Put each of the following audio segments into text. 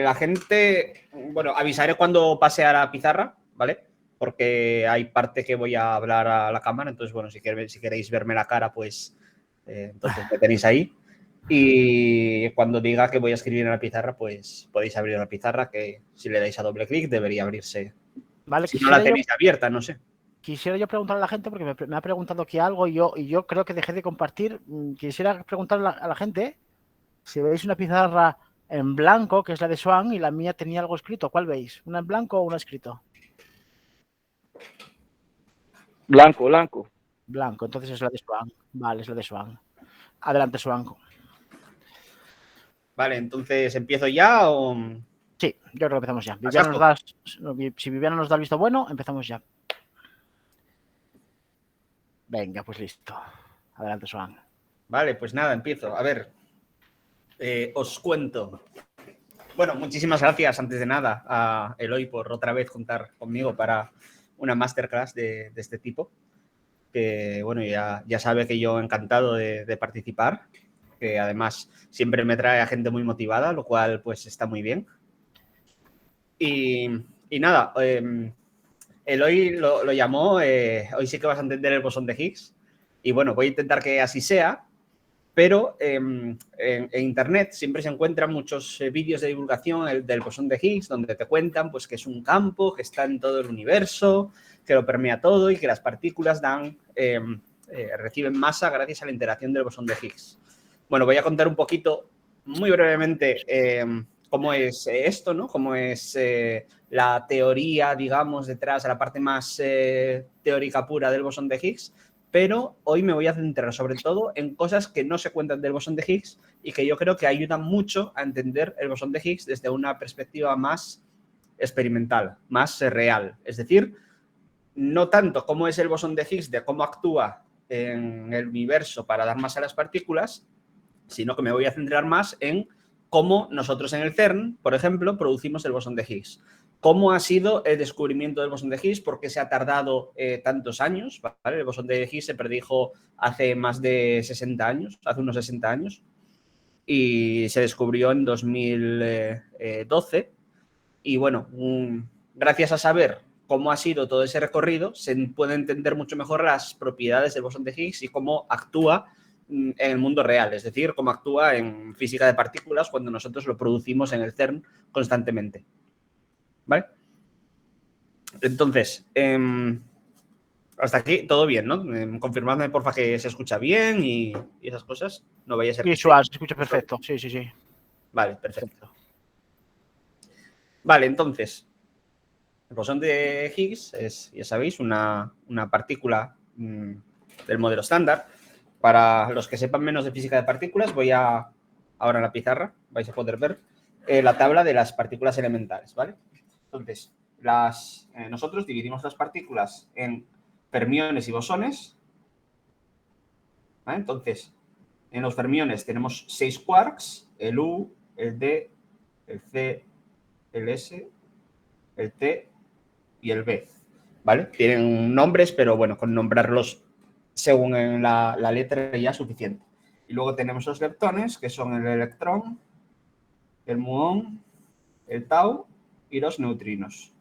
la gente, bueno, avisaré cuando pase a la pizarra, ¿vale? Porque hay parte que voy a hablar a la cámara, entonces, bueno, si queréis verme la cara, pues entonces me tenéis ahí. Y cuando diga que voy a escribir en la pizarra, pues podéis abrir la pizarra, que si le dais a doble clic debería abrirse. Vale, si no la tenéis abierta, no sé. Quisiera yo preguntarle a la gente, porque me ha preguntado aquí algo y yo creo que dejé de compartir. Quisiera preguntarle a la gente si veis una pizarra en blanco, que es la de Swan, y la mía tenía algo escrito. ¿Cuál veis? ¿Una en blanco o una escrito? Blanco, blanco. Blanco, entonces es la de Swan. Vale, es la de Swan. Adelante, Swan. Vale, entonces, ¿empiezo ya o...? Sí, yo creo que empezamos ya. Si Viviana nos da el visto bueno, empezamos ya. Venga, pues listo. Adelante, Swan. Vale, pues nada, empiezo. A ver, os cuento. Bueno, muchísimas gracias, antes de nada, a Eloy por otra vez contar conmigo para una masterclass de este tipo. Que, bueno, ya sabe que yo encantado de participar, que además siempre me trae a gente muy motivada, lo cual pues está muy bien. Y nada, Eloy lo llamó, hoy sí que vas a entender el bosón de Higgs, y bueno, voy a intentar que así sea, pero en internet siempre se encuentran muchos vídeos de divulgación del bosón de Higgs donde te cuentan pues, que es un campo que está en todo el universo, que lo permea todo y que las partículas reciben masa gracias a la interacción del bosón de Higgs. Bueno, voy a contar un poquito, muy brevemente, cómo es esto, ¿no? Cómo es la teoría, digamos, detrás, a la parte más teórica pura del bosón de Higgs. Pero hoy me voy a centrar sobre todo en cosas que no se cuentan del bosón de Higgs y que yo creo que ayudan mucho a entender el bosón de Higgs desde una perspectiva más experimental, más real. Es decir, no tanto cómo es el bosón de Higgs, de cómo actúa en el universo para dar masa a las partículas, sino que me voy a centrar más en cómo nosotros en el CERN, por ejemplo, producimos el bosón de Higgs. ¿Cómo ha sido el descubrimiento del bosón de Higgs? ¿Por qué se ha tardado tantos años? ¿Vale? El bosón de Higgs se predijo hace más de 60 años, hace unos 60 años, y se descubrió en 2012. Y bueno, gracias a saber cómo ha sido todo ese recorrido, se puede entender mucho mejor las propiedades del bosón de Higgs y cómo actúa en el mundo real, es decir, cómo actúa en física de partículas cuando nosotros lo producimos en el CERN constantemente. ¿Vale? Entonces, hasta aquí todo bien, ¿no? Confirmadme, porfa, que se escucha bien y esas cosas. No vaya a ser... Visual, se escucha perfecto. Sí. Vale, perfecto. Vale, entonces, el bosón de Higgs es, ya sabéis, una partícula del modelo estándar. Para los que sepan menos de física de partículas, ahora en la pizarra, vais a poder ver la tabla de las partículas elementales, ¿vale? Entonces, nosotros dividimos las partículas en fermiones y bosones, ¿vale? Entonces, en los fermiones tenemos 6 quarks, el U, el D, el C, el S, el T y el B, ¿vale? Tienen nombres, pero bueno, con nombrarlos según en la letra ya es suficiente. Y luego tenemos los leptones, que son el electrón, el muón, el tau y los neutrinos.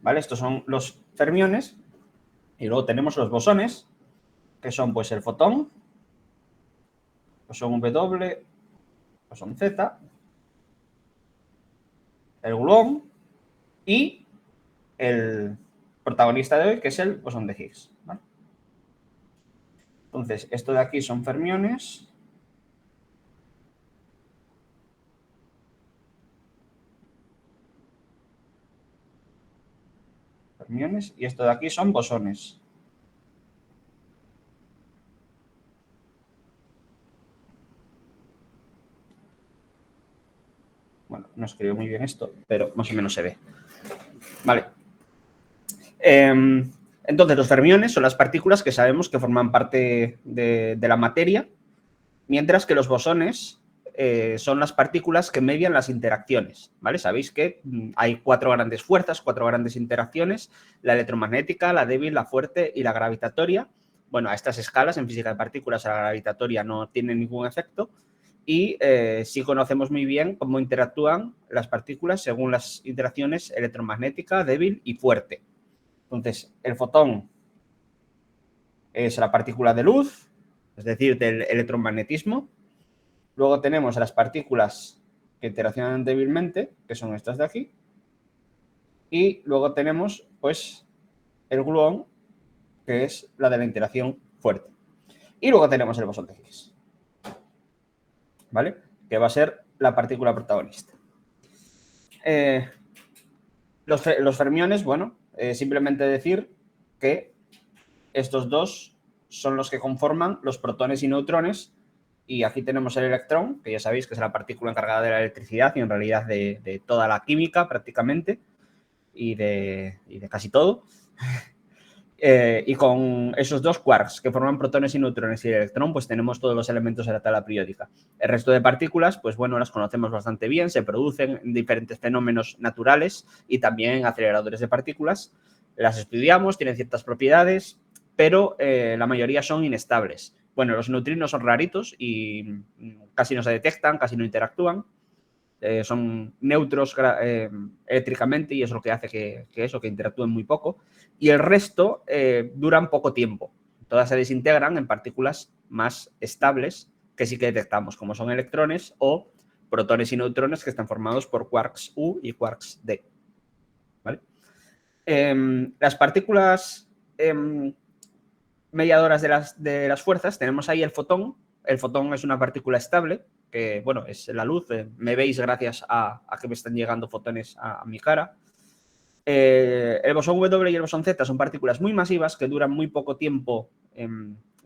¿Vale? Estos son los fermiones. Y luego tenemos los bosones, que son pues el fotón, bosón W, bosón Z, el gluón y el protagonista de hoy, que es el bosón de Higgs. ¿Vale? Entonces, esto de aquí son fermiones. Y esto de aquí son bosones. Bueno, no escribo muy bien esto, pero más o menos se ve. Vale. Entonces, los fermiones son las partículas que sabemos que forman parte de la materia, mientras que los bosones son las partículas que median las interacciones, ¿vale? Sabéis que hay 4 grandes fuerzas, 4 grandes interacciones, la electromagnética, la débil, la fuerte y la gravitatoria, bueno, a estas escalas en física de partículas a la gravitatoria no tiene ningún efecto y sí conocemos muy bien cómo interactúan las partículas según las interacciones electromagnética, débil y fuerte. Entonces, el fotón es la partícula de luz, es decir, del electromagnetismo. Luego tenemos las partículas que interaccionan débilmente, que son estas de aquí. Y luego tenemos, pues, el gluón, que es la de la interacción fuerte. Y luego tenemos el bosón de Higgs, ¿vale? Que va a ser la partícula protagonista. Los fermiones, bueno, simplemente decir que estos dos son los que conforman los protones y neutrones. Y aquí tenemos el electrón, que ya sabéis que es la partícula encargada de la electricidad y en realidad de toda la química prácticamente y de casi todo. Y con esos dos quarks que forman protones y neutrones y el electrón, pues tenemos todos los elementos de la tabla periódica. El resto de partículas, pues bueno, las conocemos bastante bien, se producen en diferentes fenómenos naturales y también en aceleradores de partículas. Las estudiamos, tienen ciertas propiedades, pero la mayoría son inestables. Bueno, los neutrinos son raritos y casi no se detectan, casi no interactúan. Son neutros eléctricamente y es lo que hace que interactúen muy poco. Y el resto duran poco tiempo. Todas se desintegran en partículas más estables que sí que detectamos, como son electrones o protones y neutrones que están formados por quarks U y quarks D. ¿Vale? Las partículas mediadoras de las fuerzas, tenemos ahí el fotón. El fotón es una partícula estable, que, bueno, es la luz. Me veis gracias a que me están llegando fotones a mi cara. El bosón W y el bosón Z son partículas muy masivas que duran muy poco tiempo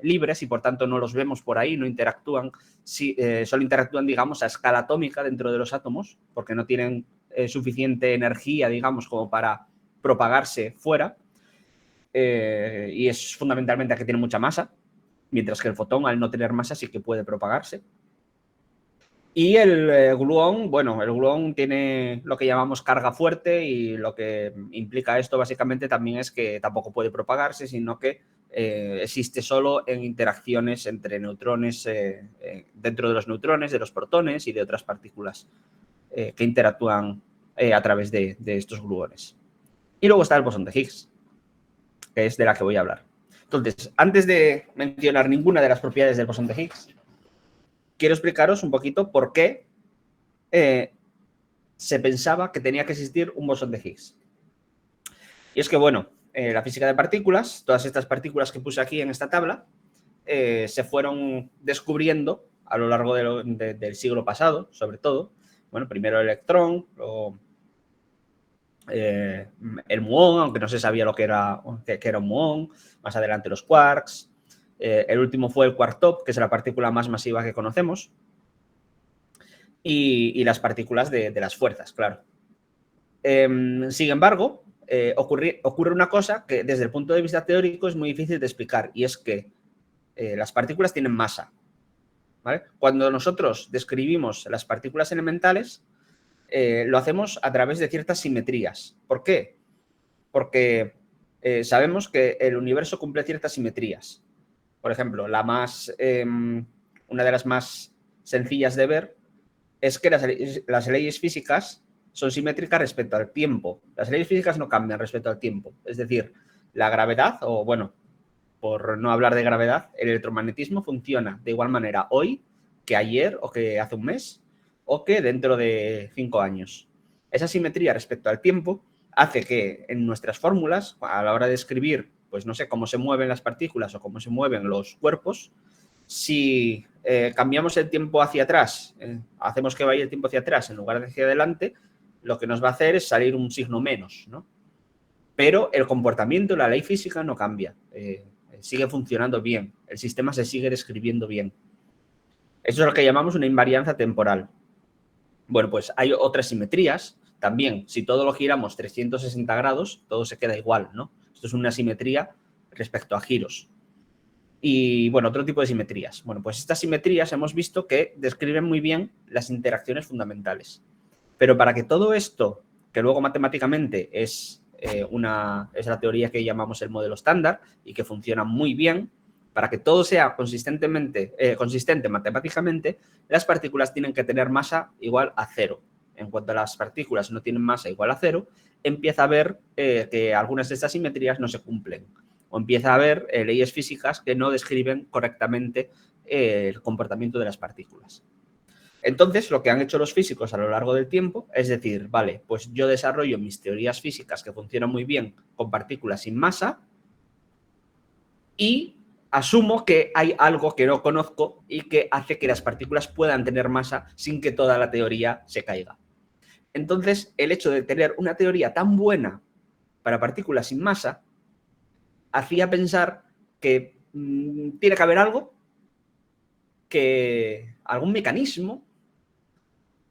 libres y, por tanto, no los vemos por ahí, no interactúan. Solo interactúan, digamos, a escala atómica dentro de los átomos, porque no tienen suficiente energía, digamos, como para propagarse fuera. Y es fundamentalmente que tiene mucha masa, mientras que el fotón, al no tener masa, sí que puede propagarse. Y el gluón, bueno, el gluón tiene lo que llamamos carga fuerte y lo que implica esto básicamente también es que tampoco puede propagarse, sino que existe solo en interacciones entre neutrones, dentro de los neutrones, de los protones y de otras partículas que interactúan a través de estos gluones. Y luego está el bosón de Higgs, que es de la que voy a hablar. Entonces, antes de mencionar ninguna de las propiedades del bosón de Higgs, quiero explicaros un poquito por qué se pensaba que tenía que existir un bosón de Higgs. Y es que, bueno, la física de partículas, todas estas partículas que puse aquí en esta tabla, se fueron descubriendo a lo largo del siglo pasado, sobre todo. Bueno, primero el electrón, luego el muón, aunque no se sabía lo que era un muón, más adelante los quarks. El último fue el quark top, que es la partícula más masiva que conocemos. Y las partículas de las fuerzas, claro. Sin embargo, ocurre una cosa que desde el punto de vista teórico es muy difícil de explicar, y es que las partículas tienen masa, ¿vale? Cuando nosotros describimos las partículas elementales, lo hacemos a través de ciertas simetrías. ¿Por qué? Porque sabemos que el universo cumple ciertas simetrías. Por ejemplo, una de las más sencillas de ver es que las leyes físicas son simétricas respecto al tiempo. Las leyes físicas no cambian respecto al tiempo. Es decir, la gravedad, o bueno, por no hablar de gravedad, el electromagnetismo funciona de igual manera hoy que ayer o que hace un mes o que dentro de 5 años. Esa simetría respecto al tiempo hace que en nuestras fórmulas, a la hora de escribir, pues no sé, cómo se mueven las partículas o cómo se mueven los cuerpos, si cambiamos el tiempo hacia atrás, hacemos que vaya el tiempo hacia atrás en lugar de hacia adelante, lo que nos va a hacer es salir un signo menos, ¿no? Pero el comportamiento, la ley física no cambia, sigue funcionando bien, el sistema se sigue describiendo bien. Eso es lo que llamamos una invarianza temporal. Bueno, pues hay otras simetrías también. Si todo lo giramos 360 grados, todo se queda igual, ¿no? Esto es una simetría respecto a giros. Y, bueno, otro tipo de simetrías. Bueno, pues estas simetrías hemos visto que describen muy bien las interacciones fundamentales. Pero para que todo esto, que luego matemáticamente es la teoría que llamamos el modelo estándar y que funciona muy bien, para que todo sea consistente matemáticamente, las partículas tienen que tener masa igual a 0. En cuanto a las partículas no tienen masa igual a 0, empieza a ver que algunas de estas simetrías no se cumplen. O empieza a haber leyes físicas que no describen correctamente el comportamiento de las partículas. Entonces, lo que han hecho los físicos a lo largo del tiempo es decir, vale, pues yo desarrollo mis teorías físicas que funcionan muy bien con partículas sin masa y asumo que hay algo que no conozco y que hace que las partículas puedan tener masa sin que toda la teoría se caiga. Entonces, el hecho de tener una teoría tan buena para partículas sin masa hacía pensar que tiene que haber algo, algún mecanismo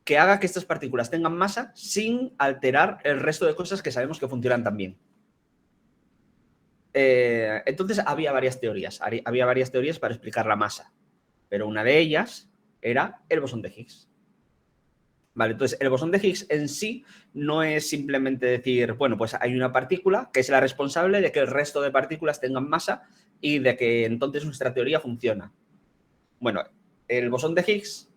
que haga que estas partículas tengan masa sin alterar el resto de cosas que sabemos que funcionan tan bien. Entonces había varias teorías para explicar la masa, pero una de ellas era el bosón de Higgs. Vale, entonces el bosón de Higgs en sí no es simplemente decir, bueno, pues hay una partícula que es la responsable de que el resto de partículas tengan masa y de que entonces nuestra teoría funciona. Bueno, el bosón de Higgs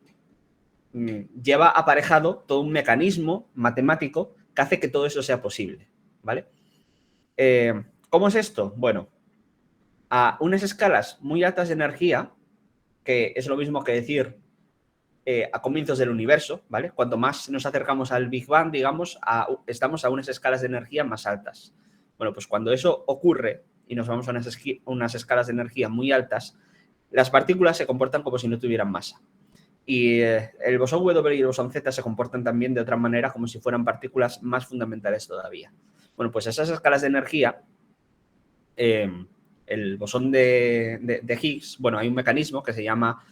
lleva aparejado todo un mecanismo matemático que hace que todo eso sea posible, ¿vale? ¿Cómo es esto? Bueno, a unas escalas muy altas de energía, que es lo mismo que decir a comienzos del universo, ¿vale? Cuanto más nos acercamos al Big Bang, digamos, estamos a unas escalas de energía más altas. Bueno, pues cuando eso ocurre y nos vamos a unas escalas de energía muy altas, las partículas se comportan como si no tuvieran masa. Y el bosón W y el bosón Z se comportan también de otra manera, como si fueran partículas más fundamentales todavía. Bueno, pues esas escalas de energía, el bosón de Higgs, bueno, hay un mecanismo que se llama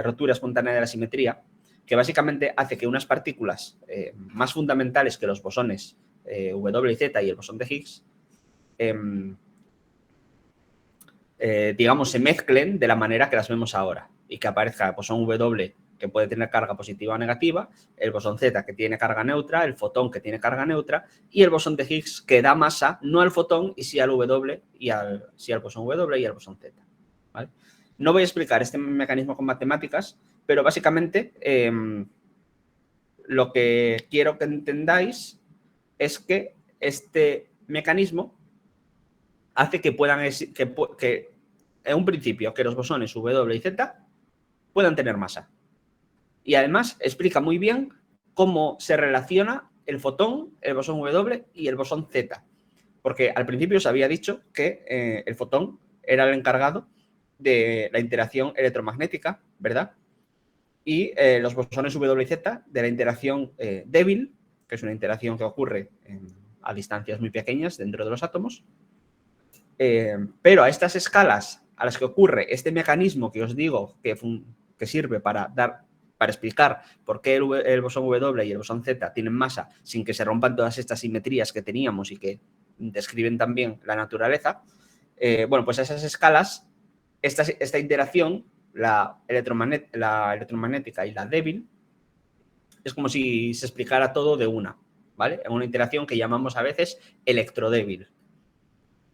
rotura espontánea de la simetría, que básicamente hace que unas partículas más fundamentales que los bosones W y Z y el bosón de Higgs, digamos, se mezclen de la manera que las vemos ahora y que aparezca el bosón W que puede tener carga positiva o negativa, el bosón Z que tiene carga neutra, el fotón que tiene carga neutra y el bosón de Higgs que da masa no al fotón y sí al W y sí al bosón W y al bosón Z. ¿Vale? No voy a explicar este mecanismo con matemáticas, pero básicamente lo que quiero que entendáis es que este mecanismo hace que puedan que en un principio que los bosones W y Z puedan tener masa. Y además explica muy bien cómo se relaciona el fotón, el bosón W y el bosón Z. Porque al principio os había dicho que el fotón era el encargado de la interacción electromagnética, ¿verdad? Y los bosones W y Z de la interacción débil, que es una interacción que ocurre a distancias muy pequeñas dentro de los átomos. Pero a estas escalas a las que ocurre este mecanismo que os digo que sirve para explicar por qué el bosón W y el bosón Z tienen masa sin que se rompan todas estas simetrías que teníamos y que describen también la naturaleza, bueno, pues a esas escalas, esta interacción, la electromagnética y la débil, es como si se explicara todo de una, ¿vale? En una interacción que llamamos a veces electrodébil,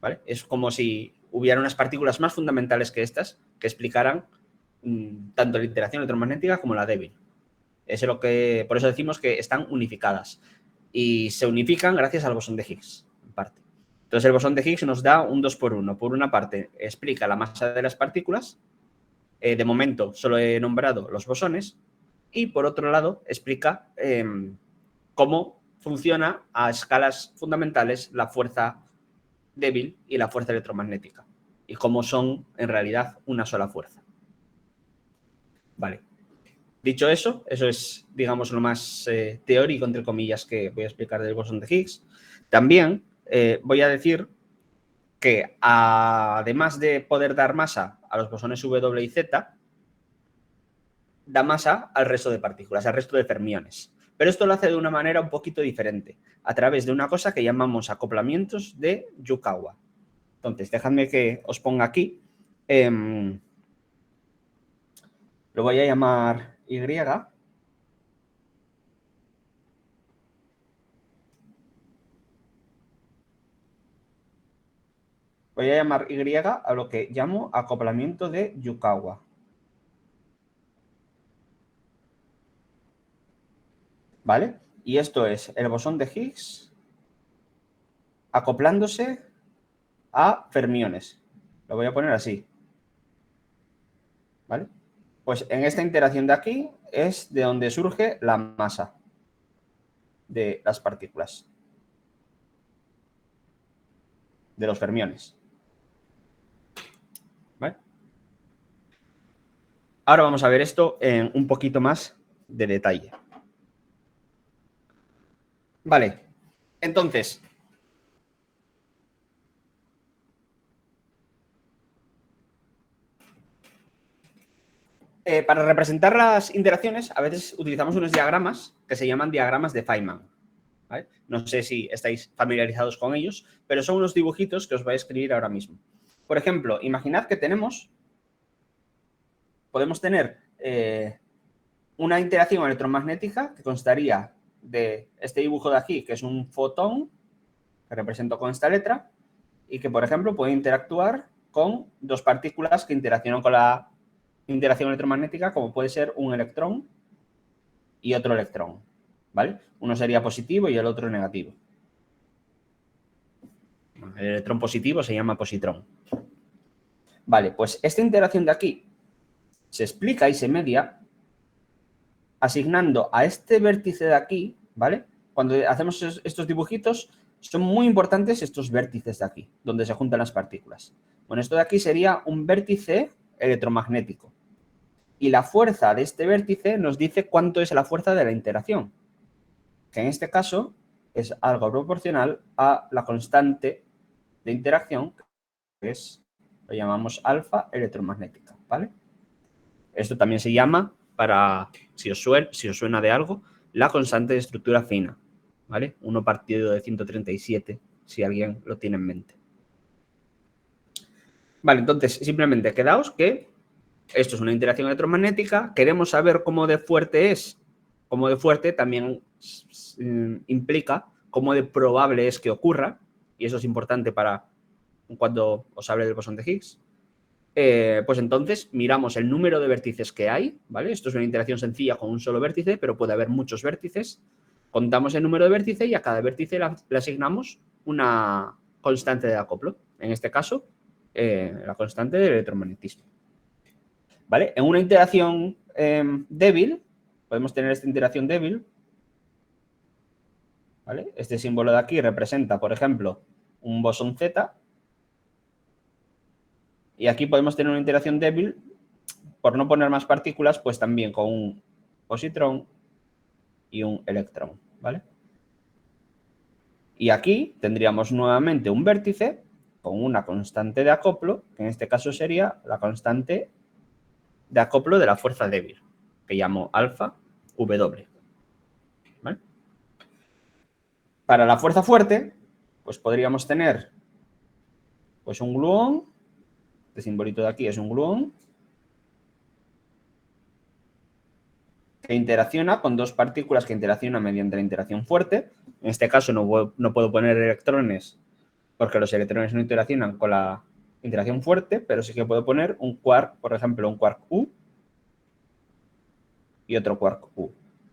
¿vale? Es como si hubiera unas partículas más fundamentales que estas que explicaran tanto la interacción electromagnética como la débil. Por eso decimos que están unificadas y se unifican gracias al bosón de Higgs, en parte. Entonces el bosón de Higgs nos da un 2 por 1. Por una parte explica la masa de las partículas, de momento solo he nombrado los bosones, y por otro lado explica cómo funciona a escalas fundamentales la fuerza débil y la fuerza electromagnética y cómo son en realidad una sola fuerza. Vale. Dicho eso, eso es, digamos, lo más teórico, entre comillas, que voy a explicar del bosón de Higgs. También voy a decir que además de poder dar masa a los bosones W y Z, da masa al resto de partículas, al resto de fermiones. Pero esto lo hace de una manera un poquito diferente, a través de una cosa que llamamos acoplamientos de Yukawa. Entonces, dejadme que os ponga aquí. Lo voy a llamar Y. voy a llamar Y a lo que llamo acoplamiento de Yukawa. ¿Vale? Y esto es el bosón de Higgs acoplándose a fermiones. Lo voy a poner así. ¿Vale? Pues en esta interacción de aquí es de donde surge la masa de las partículas, de los fermiones. ¿Vale? Ahora vamos a ver esto en un poquito más de detalle. Vale, entonces, para representar las interacciones, a veces utilizamos unos diagramas que se llaman diagramas de Feynman. ¿Vale? No sé si estáis familiarizados con ellos, pero son unos dibujitos que os voy a escribir ahora mismo. Por ejemplo, imaginad que podemos tener una interacción electromagnética que constaría de este dibujo de aquí, que es un fotón, que represento con esta letra, y que, por ejemplo, puede interactuar con dos partículas que interaccionan con la interacción electromagnética, como puede ser un electrón y otro electrón, ¿vale? Uno sería positivo y el otro negativo. El electrón positivo se llama positrón. Vale, pues esta interacción de aquí se explica y se media asignando a este vértice de aquí, ¿vale? Cuando hacemos estos dibujitos, son muy importantes estos vértices de aquí, donde se juntan las partículas. Bueno, esto de aquí sería un vértice electromagnético. Y la fuerza de este vértice nos dice cuánto es la fuerza de la interacción, que en este caso es algo proporcional a la constante de interacción, que lo llamamos alfa electromagnética, ¿vale? Esto también se llama, si os suena de algo, la constante de estructura fina, ¿vale? 1 partido de 137, si alguien lo tiene en mente. Vale, entonces simplemente quedaos que esto es una interacción electromagnética, queremos saber cómo de fuerte es. Cómo de fuerte también implica cómo de probable es que ocurra, y eso es importante para cuando os hable del bosón de Higgs. Pues entonces miramos el número de vértices que hay, ¿vale? Esto es una interacción sencilla con un solo vértice, pero puede haber muchos vértices. Contamos el número de vértices y a cada vértice le asignamos una constante de acoplo. En este caso, la constante del electromagnetismo. ¿Vale? En una interacción débil, podemos tener esta interacción débil, ¿vale? Este símbolo de aquí representa, por ejemplo, un bosón Z. Y aquí podemos tener una interacción débil, por no poner más partículas, pues también con un positrón y un electrón, ¿vale? Y aquí tendríamos nuevamente un vértice con una constante de acoplo, que en este caso sería la constante de acoplo de la fuerza débil, que llamo alfa W. ¿Vale? Para la fuerza fuerte, pues podríamos tener pues un gluón, este simbolito de aquí es un gluón, que interacciona con dos partículas que interaccionan mediante la interacción fuerte. En este caso no puedo poner electrones porque los electrones no interaccionan con la interacción fuerte, pero sí que puedo poner un quark, por ejemplo, un quark U y otro quark U,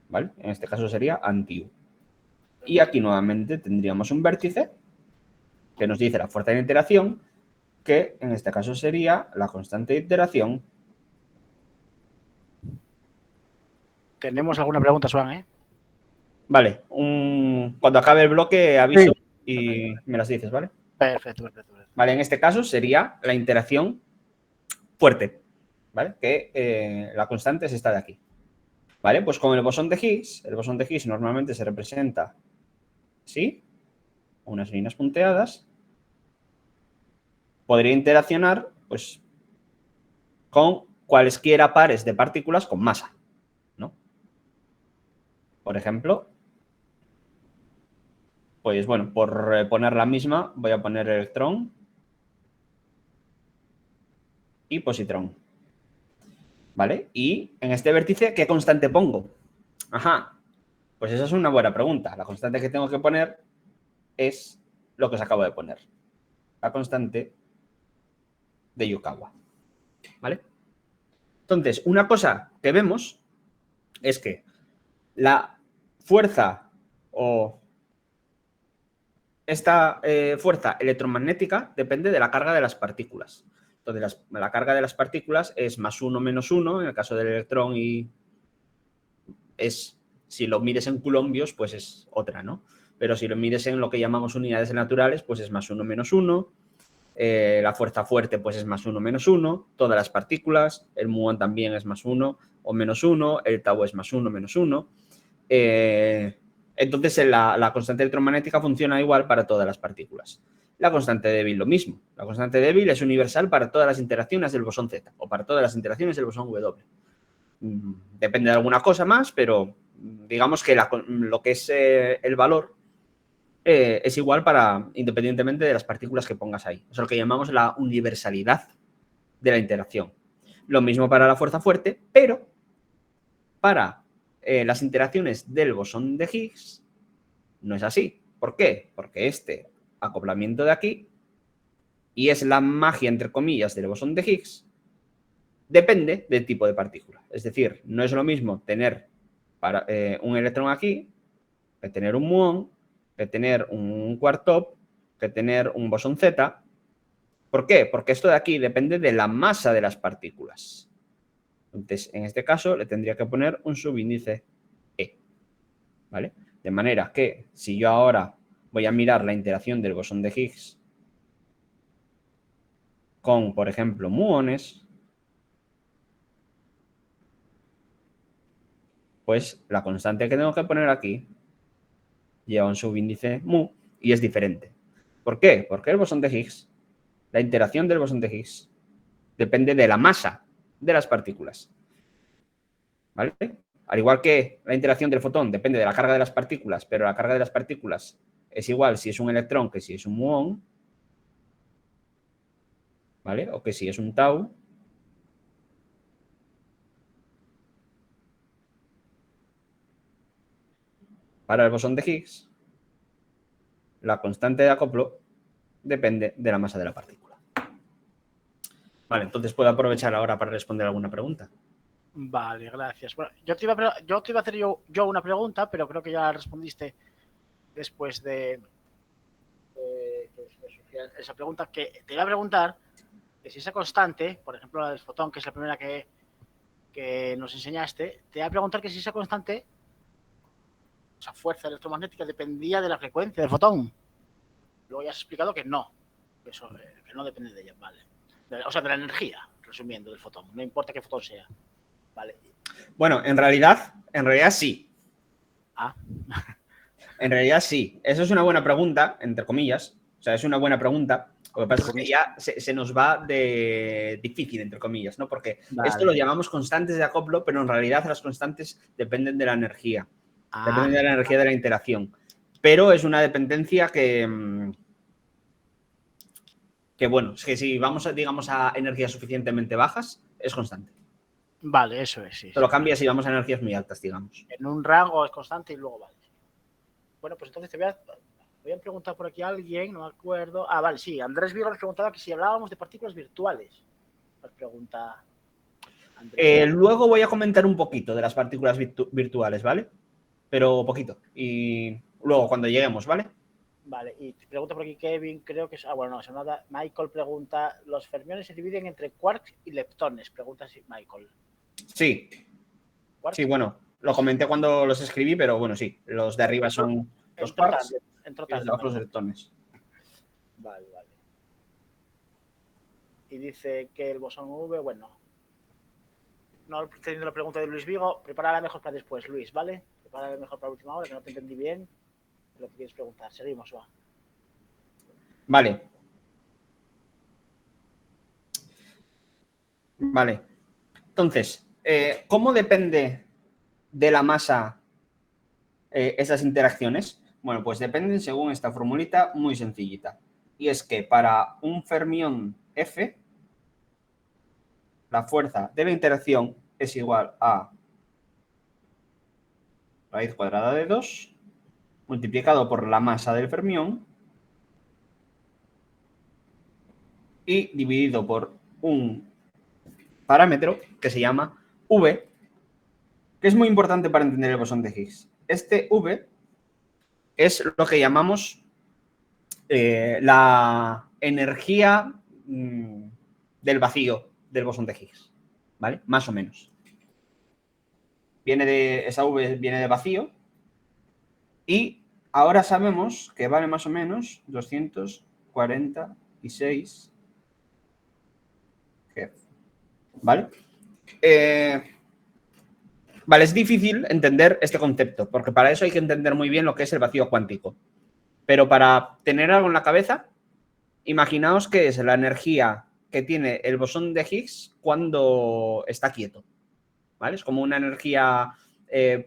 ¿vale? En este caso sería anti-U. Y aquí nuevamente tendríamos un vértice que nos dice la fuerza de interacción, que en este caso sería la constante de interacción. Tenemos alguna pregunta, Swan, Vale, cuando acabe el bloque aviso y me las dices, ¿vale? Perfecto. Vale, en este caso sería la interacción fuerte, ¿vale? Que la constante es esta de aquí. Vale, pues con el bosón de Higgs normalmente se representa así, unas líneas punteadas. Podría interaccionar, pues, con cualesquiera pares de partículas con masa, ¿no? Por ejemplo, pues bueno, por poner la misma, voy a poner electrón y positrón. ¿Vale? Y en este vértice, ¿qué constante pongo? Ajá, pues esa es una buena pregunta. La constante que tengo que poner es lo que os acabo de poner. La constante de Yukawa. ¿Vale? Entonces, una cosa que vemos es que la fuerza o esta fuerza electromagnética depende de la carga de las partículas. Entonces, la carga de las partículas es +1 -1, en el caso del electrón, y es, si lo mires en coulombios, pues es otra, ¿no? Pero si lo mires en lo que llamamos unidades naturales, pues es +1 -1. La fuerza fuerte, pues es +1 -1. Todas las partículas, el muón también es +1 o -1, el tau es +1 -1. Entonces, la constante electromagnética funciona igual para todas las partículas. La constante débil lo mismo. La constante débil es universal para todas las interacciones del bosón Z o para todas las interacciones del bosón W. Depende de alguna cosa más, pero digamos que lo que es el valor es igual independientemente de las partículas que pongas ahí. Es lo que llamamos la universalidad de la interacción. Lo mismo para la fuerza fuerte, pero para las interacciones del bosón de Higgs no es así. ¿Por qué? Porque este acoplamiento de aquí, y es la magia, entre comillas, del bosón de Higgs, depende del tipo de partícula. Es decir, no es lo mismo tener un electrón aquí que tener un muón, que tener un quark top, que tener un bosón Z. ¿Por qué? Porque esto de aquí depende de la masa de las partículas. Entonces, en este caso, le tendría que poner un subíndice E. ¿Vale? De manera que, si yo ahora voy a mirar la interacción del bosón de Higgs con, por ejemplo, muones, pues la constante que tengo que poner aquí lleva un subíndice mu y es diferente. ¿Por qué? Porque el bosón de Higgs, la interacción del bosón de Higgs, depende de la masa de las partículas. ¿Vale? Al igual que la interacción del fotón depende de la carga de las partículas, pero la carga de las partículas es igual si es un electrón que si es un muón, ¿vale? O que si es un tau. Para el bosón de Higgs, la constante de acoplo depende de la masa de la partícula. Vale, entonces puedo aprovechar ahora para responder alguna pregunta. Vale, gracias. Bueno, yo te iba a hacer yo una pregunta, pero creo que ya respondiste después de esa pregunta, que te iba a preguntar que si esa constante, por ejemplo la del fotón, que es la primera que nos enseñaste, te iba a preguntar que si esa constante, esa fuerza electromagnética, dependía de la frecuencia del fotón. Luego ya has explicado que no, que no depende de ella, vale. O sea, de la energía, resumiendo, del fotón. No importa qué fotón sea. Vale. Bueno, en realidad sí. Ah. En realidad sí. Eso es una buena pregunta, entre comillas. O sea, es una buena pregunta. Lo que pasa es que ya se nos va de difícil, entre comillas, ¿no? Porque esto lo llamamos constantes de acoplo, pero en realidad las constantes dependen de la energía. Dependen de la energía de la interacción. Pero es una dependencia que bueno, es que si vamos, digamos, a energías suficientemente bajas, es constante. Vale, eso es, sí. Te lo cambias si vamos a energías muy altas, digamos. En un rango es constante y luego vale. Bueno, pues entonces voy a preguntar por aquí a alguien, no me acuerdo. Ah, vale, sí, Andrés Vigo nos preguntaba que si hablábamos de partículas virtuales. Nos pregunta Andrés. Luego voy a comentar un poquito de las partículas virtuales, ¿vale? Pero poquito. Y luego cuando lleguemos, ¿vale? Vale, y te pregunta por aquí Kevin, creo que es... Ah, bueno, no, se nada. Michael pregunta, ¿los fermiones se dividen entre quarks y leptones? Pregunta si Michael. Sí. ¿Quarks? Sí, bueno, lo comenté cuando los escribí, pero bueno, sí. Los de arriba son los quarks y los de abajo los leptones. Vale. Y dice que el bosón V, bueno... No teniendo la pregunta de Luis Vigo, prepárala mejor para después, Luis, ¿vale? Prepárala mejor para la última hora, que no te entendí bien lo que quieres preguntar. Seguimos, va. Vale. Entonces, ¿cómo depende de la masa esas interacciones? Bueno, pues dependen según esta formulita muy sencillita. Y es que para un fermión F, la fuerza de la interacción es igual a raíz cuadrada de 2 multiplicado por la masa del fermión y dividido por un parámetro que se llama V, que es muy importante para entender el bosón de Higgs. Este V es lo que llamamos la energía del vacío del bosón de Higgs, ¿vale? Más o menos. Esa V viene de vacío y ahora sabemos que vale más o menos 246 Hz, ¿vale? Vale, es difícil entender este concepto, porque para eso hay que entender muy bien lo que es el vacío cuántico. Pero para tener algo en la cabeza, imaginaos que es la energía que tiene el bosón de Higgs cuando está quieto, ¿vale? Es como una energía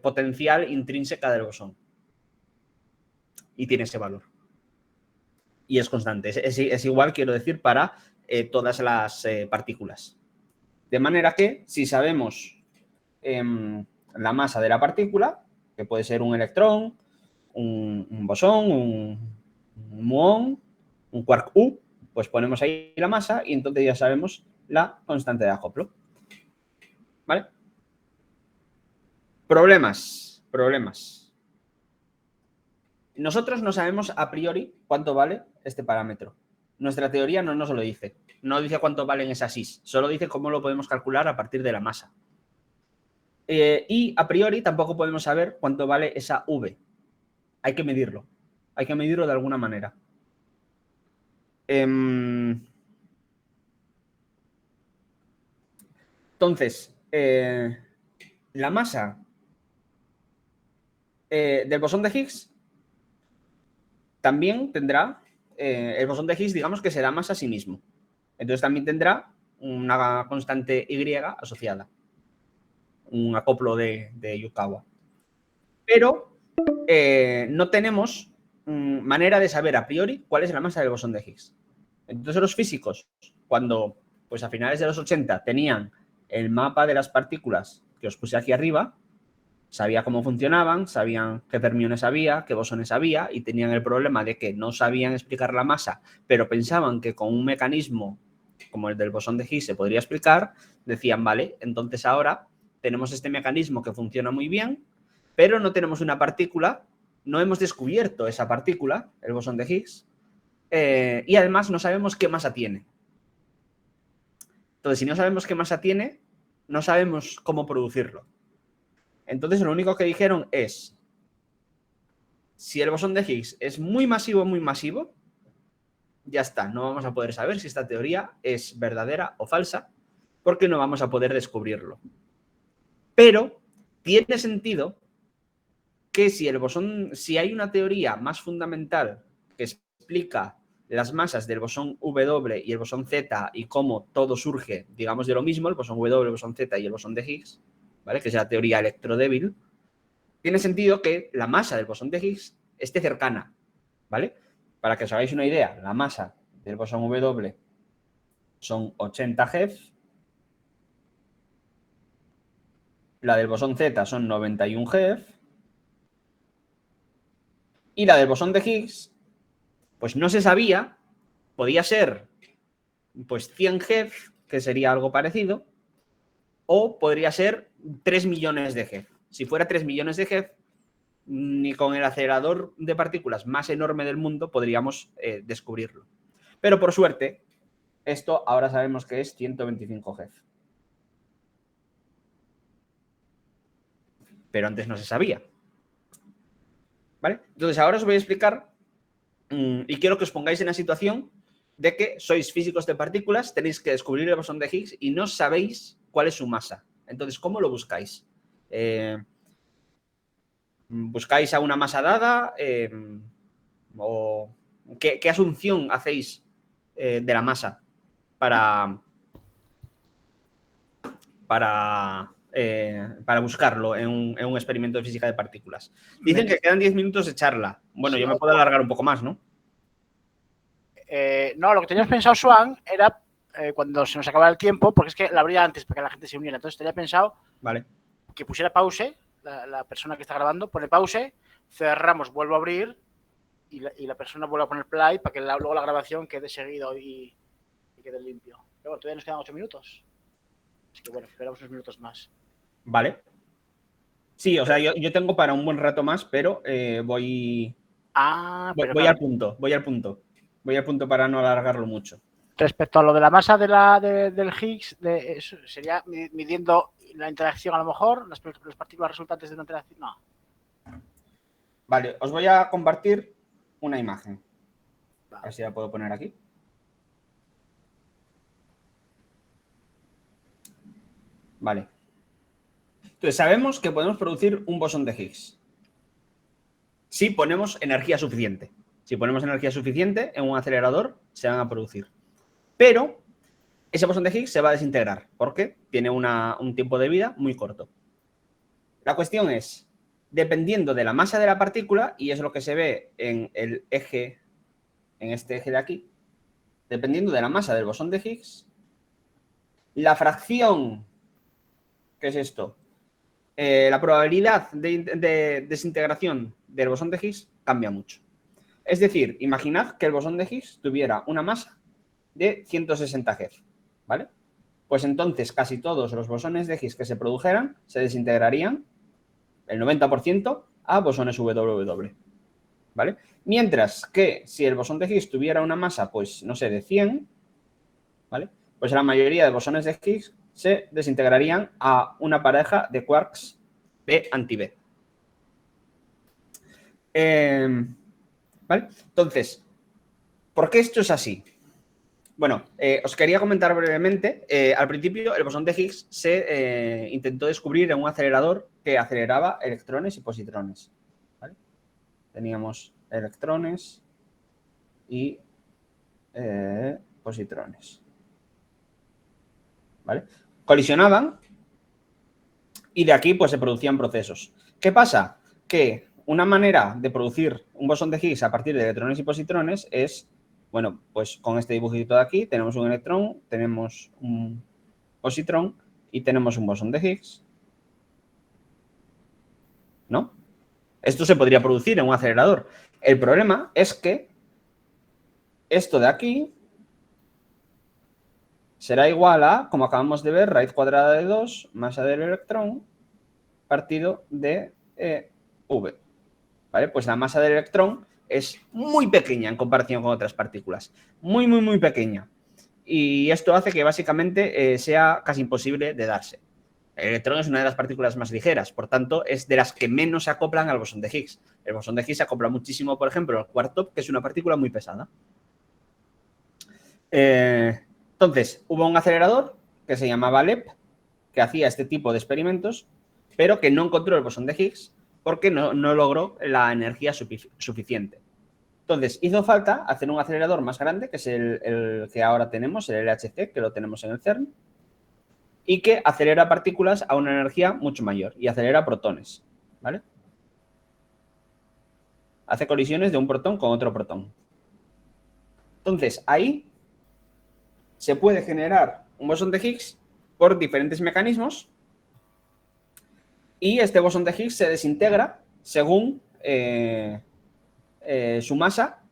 potencial intrínseca del bosón. Y tiene ese valor. Y es constante. Es igual, quiero decir, para todas las partículas. De manera que, si sabemos la masa de la partícula, que puede ser un electrón, un bosón, un muón, un quark U, pues ponemos ahí la masa y entonces ya sabemos la constante de acoplo. ¿Vale? Problemas. Nosotros no sabemos a priori cuánto vale este parámetro. Nuestra teoría no nos lo dice. No dice cuánto valen esas Is, solo dice cómo lo podemos calcular a partir de la masa. Y a priori tampoco podemos saber cuánto vale esa V. Hay que medirlo. Hay que medirlo de alguna manera. Entonces, la masa del bosón de Higgs también tendrá, el bosón de Higgs, digamos que será masa a sí mismo. Entonces también tendrá una constante Y asociada. Un acoplo de Yukawa. Pero no tenemos manera de saber a priori cuál es la masa del bosón de Higgs. Entonces los físicos, cuando pues a finales de los 80 tenían el mapa de las partículas que os puse aquí arriba, sabía cómo funcionaban, sabían qué fermiones había, qué bosones había, y tenían el problema de que no sabían explicar la masa, pero pensaban que con un mecanismo como el del bosón de Higgs se podría explicar. Decían, vale, entonces ahora tenemos este mecanismo que funciona muy bien, pero no tenemos una partícula, no hemos descubierto esa partícula, el bosón de Higgs, y además no sabemos qué masa tiene. Entonces, si no sabemos qué masa tiene, no sabemos cómo producirlo. Entonces, lo único que dijeron es, si el bosón de Higgs es muy masivo, ya está, no vamos a poder saber si esta teoría es verdadera o falsa, porque no vamos a poder descubrirlo. Pero tiene sentido que si hay una teoría más fundamental que explica las masas del bosón W y el bosón Z y cómo todo surge, digamos, de lo mismo, el bosón W, el bosón Z y el bosón de Higgs, ¿vale? Que es la teoría electrodébil, tiene sentido que la masa del bosón de Higgs esté cercana, ¿vale? Para que os hagáis una idea, la masa del bosón W son 80 GeV, la del bosón Z son 91 GeV y la del bosón de Higgs, pues no se sabía, podía ser pues 100 GeV, que sería algo parecido, o podría ser 3 millones de GeV. Si fuera 3 millones de GeV, ni con el acelerador de partículas más enorme del mundo podríamos descubrirlo. Pero por suerte, esto ahora sabemos que es 125 GeV. Pero antes no se sabía. ¿Vale? Entonces ahora os voy a explicar y quiero que os pongáis en la situación de que sois físicos de partículas, tenéis que descubrir el bosón de Higgs y no sabéis cuál es su masa. Entonces, ¿cómo lo buscáis? ¿Buscáis a una masa dada? ¿O qué asunción hacéis de la masa para buscarlo en un experimento de física de partículas? Dicen que quedan 10 minutos de charla. Bueno, sí, yo me puedo alargar un poco más, ¿no? No, lo que teníamos pensado, Swan, era cuando se nos acabara el tiempo, porque es que la abría antes para que la gente se uniera. Entonces tenía pensado que pusiera pause, la persona que está grabando pone pause, cerramos, vuelvo a abrir y la persona vuelve a poner play para que luego la grabación quede seguido y quede limpio. Pero bueno, todavía nos quedan 8 minutos. Así que bueno, esperamos unos minutos más. Vale. Sí, o sea, yo tengo para un buen rato más, pero voy Pero voy claro, al punto, voy al punto. Voy al punto para no alargarlo mucho. respecto a lo de la masa del Higgs, sería midiendo la interacción a lo mejor, las partículas resultantes de una interacción. No. Vale, os voy a compartir una imagen. A Vale. ver si la puedo poner aquí. Vale. Entonces, sabemos que podemos producir un bosón de Higgs si ponemos energía suficiente. Si ponemos energía suficiente en un acelerador, se van a producir. Pero ese bosón de Higgs se va a desintegrar porque tiene un tiempo de vida muy corto. La cuestión es, dependiendo de la masa de la partícula, y es lo que se ve en el eje, en este eje de aquí, dependiendo de la masa del bosón de Higgs, la fracción, ¿qué es esto? La probabilidad de desintegración del bosón de Higgs cambia mucho. Es decir, imaginad que el bosón de Higgs tuviera una masa de 160 Hz, ¿vale? Pues entonces casi todos los bosones de Higgs que se produjeran se desintegrarían el 90% a bosones WW, ¿vale? Mientras que si el bosón de Higgs tuviera una masa, pues, no sé, de 100, ¿vale? Pues la mayoría de bosones de Higgs se desintegrarían a una pareja de quarks B anti-B. ¿Vale? Entonces, ¿por qué esto es así? Bueno, os quería comentar brevemente. Al principio, el bosón de Higgs se intentó descubrir en un acelerador que aceleraba electrones y positrones. ¿Vale? Teníamos electrones y positrones. ¿Vale? Colisionaban y de aquí pues se producían procesos. ¿Qué pasa? Que una manera de producir un bosón de Higgs a partir de electrones y positrones es, bueno, pues con este dibujito de aquí tenemos un electrón, tenemos un positrón y tenemos un bosón de Higgs, ¿no? Esto se podría producir en un acelerador. El problema es que esto de aquí será igual a, como acabamos de ver, raíz cuadrada de 2, masa del electrón, partido de V. ¿Vale? Pues la masa del electrón es muy pequeña en comparación con otras partículas. Muy, muy, muy pequeña. Y esto hace que básicamente sea casi imposible de darse. El electrón es una de las partículas más ligeras, por tanto, es de las que menos se acoplan al bosón de Higgs. El bosón de Higgs se acopla muchísimo, por ejemplo, al quark-top, que es una partícula muy pesada. Entonces, hubo un acelerador que se llamaba LEP, que hacía este tipo de experimentos, pero que no encontró el bosón de Higgs porque no logró la energía suficiente. Entonces, hizo falta hacer un acelerador más grande, que es el que ahora tenemos, el LHC, que lo tenemos en el CERN, y que acelera partículas a una energía mucho mayor, y acelera protones, ¿vale? Hace colisiones de un protón con otro protón. Entonces, ahí se puede generar un bosón de Higgs por diferentes mecanismos, y este bosón de Higgs se desintegra según su masa,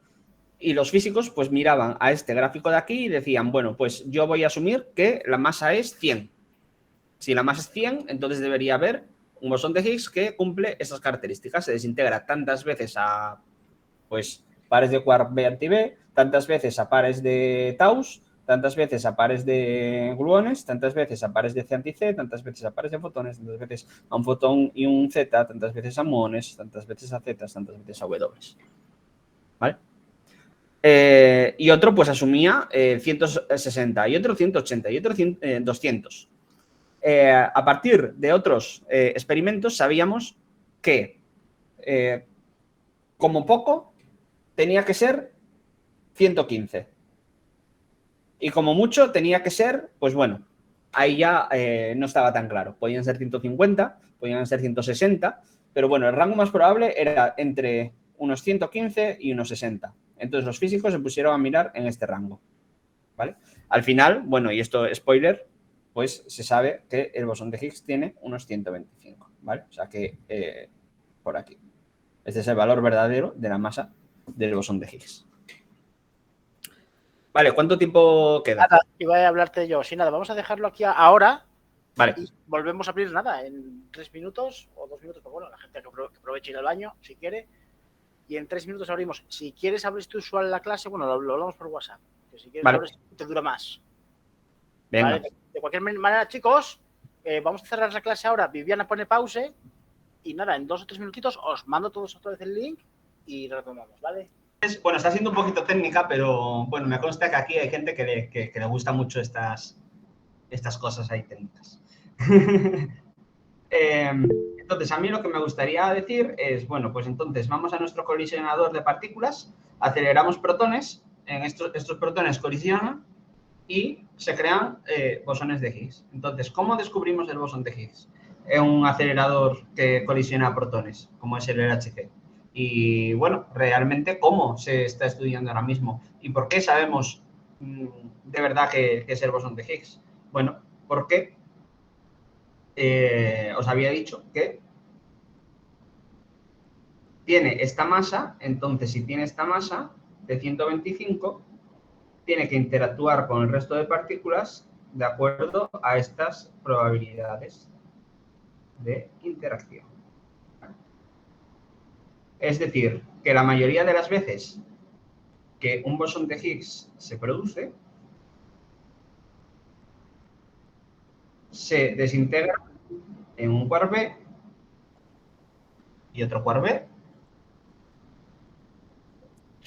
y los físicos pues miraban a este gráfico de aquí y decían, bueno, pues yo voy a asumir que la masa es 100. Si la masa es 100, entonces debería haber un bosón de Higgs que cumple esas características. Se desintegra tantas veces a pues pares de quark B anti-B, tantas veces a pares de taus, tantas veces a pares de gluones, tantas veces a pares de C anti-C, tantas veces a pares de fotones, tantas veces a un fotón y un Z, tantas veces a muones, tantas veces a Z, tantas veces a W. ¿Vale? Y otro pues asumía 160, y otro 180, y otro 200. A partir de otros experimentos sabíamos que como poco tenía que ser 115. Y como mucho tenía que ser, pues bueno, ahí ya no estaba tan claro. Podían ser 150, podían ser 160, pero bueno, el rango más probable era entre unos 115 y unos 60. Entonces los físicos se pusieron a mirar en este rango, ¿vale? Al final, bueno, y esto spoiler, pues se sabe que el bosón de Higgs tiene unos 125, ¿vale? O sea que por aquí. Este es el valor verdadero de la masa del bosón de Higgs. Vale, ¿cuánto tiempo queda? Nada, iba a hablarte yo. Sí, nada, vamos a dejarlo aquí ahora Vale, y volvemos a abrir nada en 3 minutos o 2 minutos, pero bueno, la gente que aproveche ir al baño si quiere. Y en 3 minutos abrimos. Si quieres, abres tú usual la clase, bueno, lo hablamos por WhatsApp. Que si quieres, vale. abres, te dura más. Venga. ¿Vale? De cualquier manera, chicos, vamos a cerrar la clase ahora. Viviana pone pause y nada, en 2 o 3 minutitos os mando todos otra vez el link y retomamos, ¿vale? Bueno, está siendo un poquito técnica, pero bueno, me consta que aquí hay gente que le gusta mucho estas cosas ahí técnicas. Entonces, a mí lo que me gustaría decir es, bueno, pues entonces vamos a nuestro colisionador de partículas, aceleramos protones, en estos protones colisionan y se crean bosones de Higgs. Entonces, ¿cómo descubrimos el bosón de Higgs? Es un acelerador que colisiona protones, como es el LHC. Y bueno, realmente, ¿cómo se está estudiando ahora mismo? ¿Y por qué sabemos de verdad que es el bosón de Higgs? Bueno, porque os había dicho que tiene esta masa, entonces si tiene esta masa de 125, tiene que interactuar con el resto de partículas de acuerdo a estas probabilidades de interacción. Es decir, que la mayoría de las veces que un bosón de Higgs se produce, se desintegra en un quark B y otro quark B.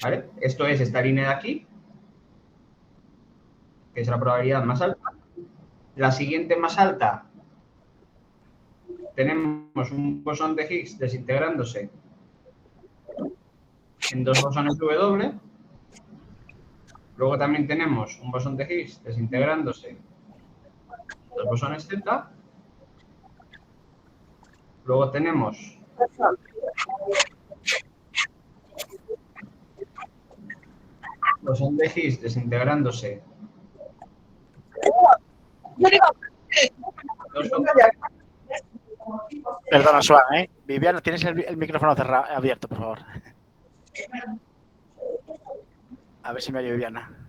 ¿Vale? Esto es esta línea de aquí, que es la probabilidad más alta. La siguiente más alta, tenemos un bosón de Higgs desintegrándose en 2 bosones W. Luego también tenemos un bosón de Higgs desintegrándose en 2 bosones Z. Luego tenemos bosón de Higgs desintegrándose. Perdona, Swan, ¿eh? Viviana, tienes el micrófono abierto, por favor. A ver si me oye Viviana.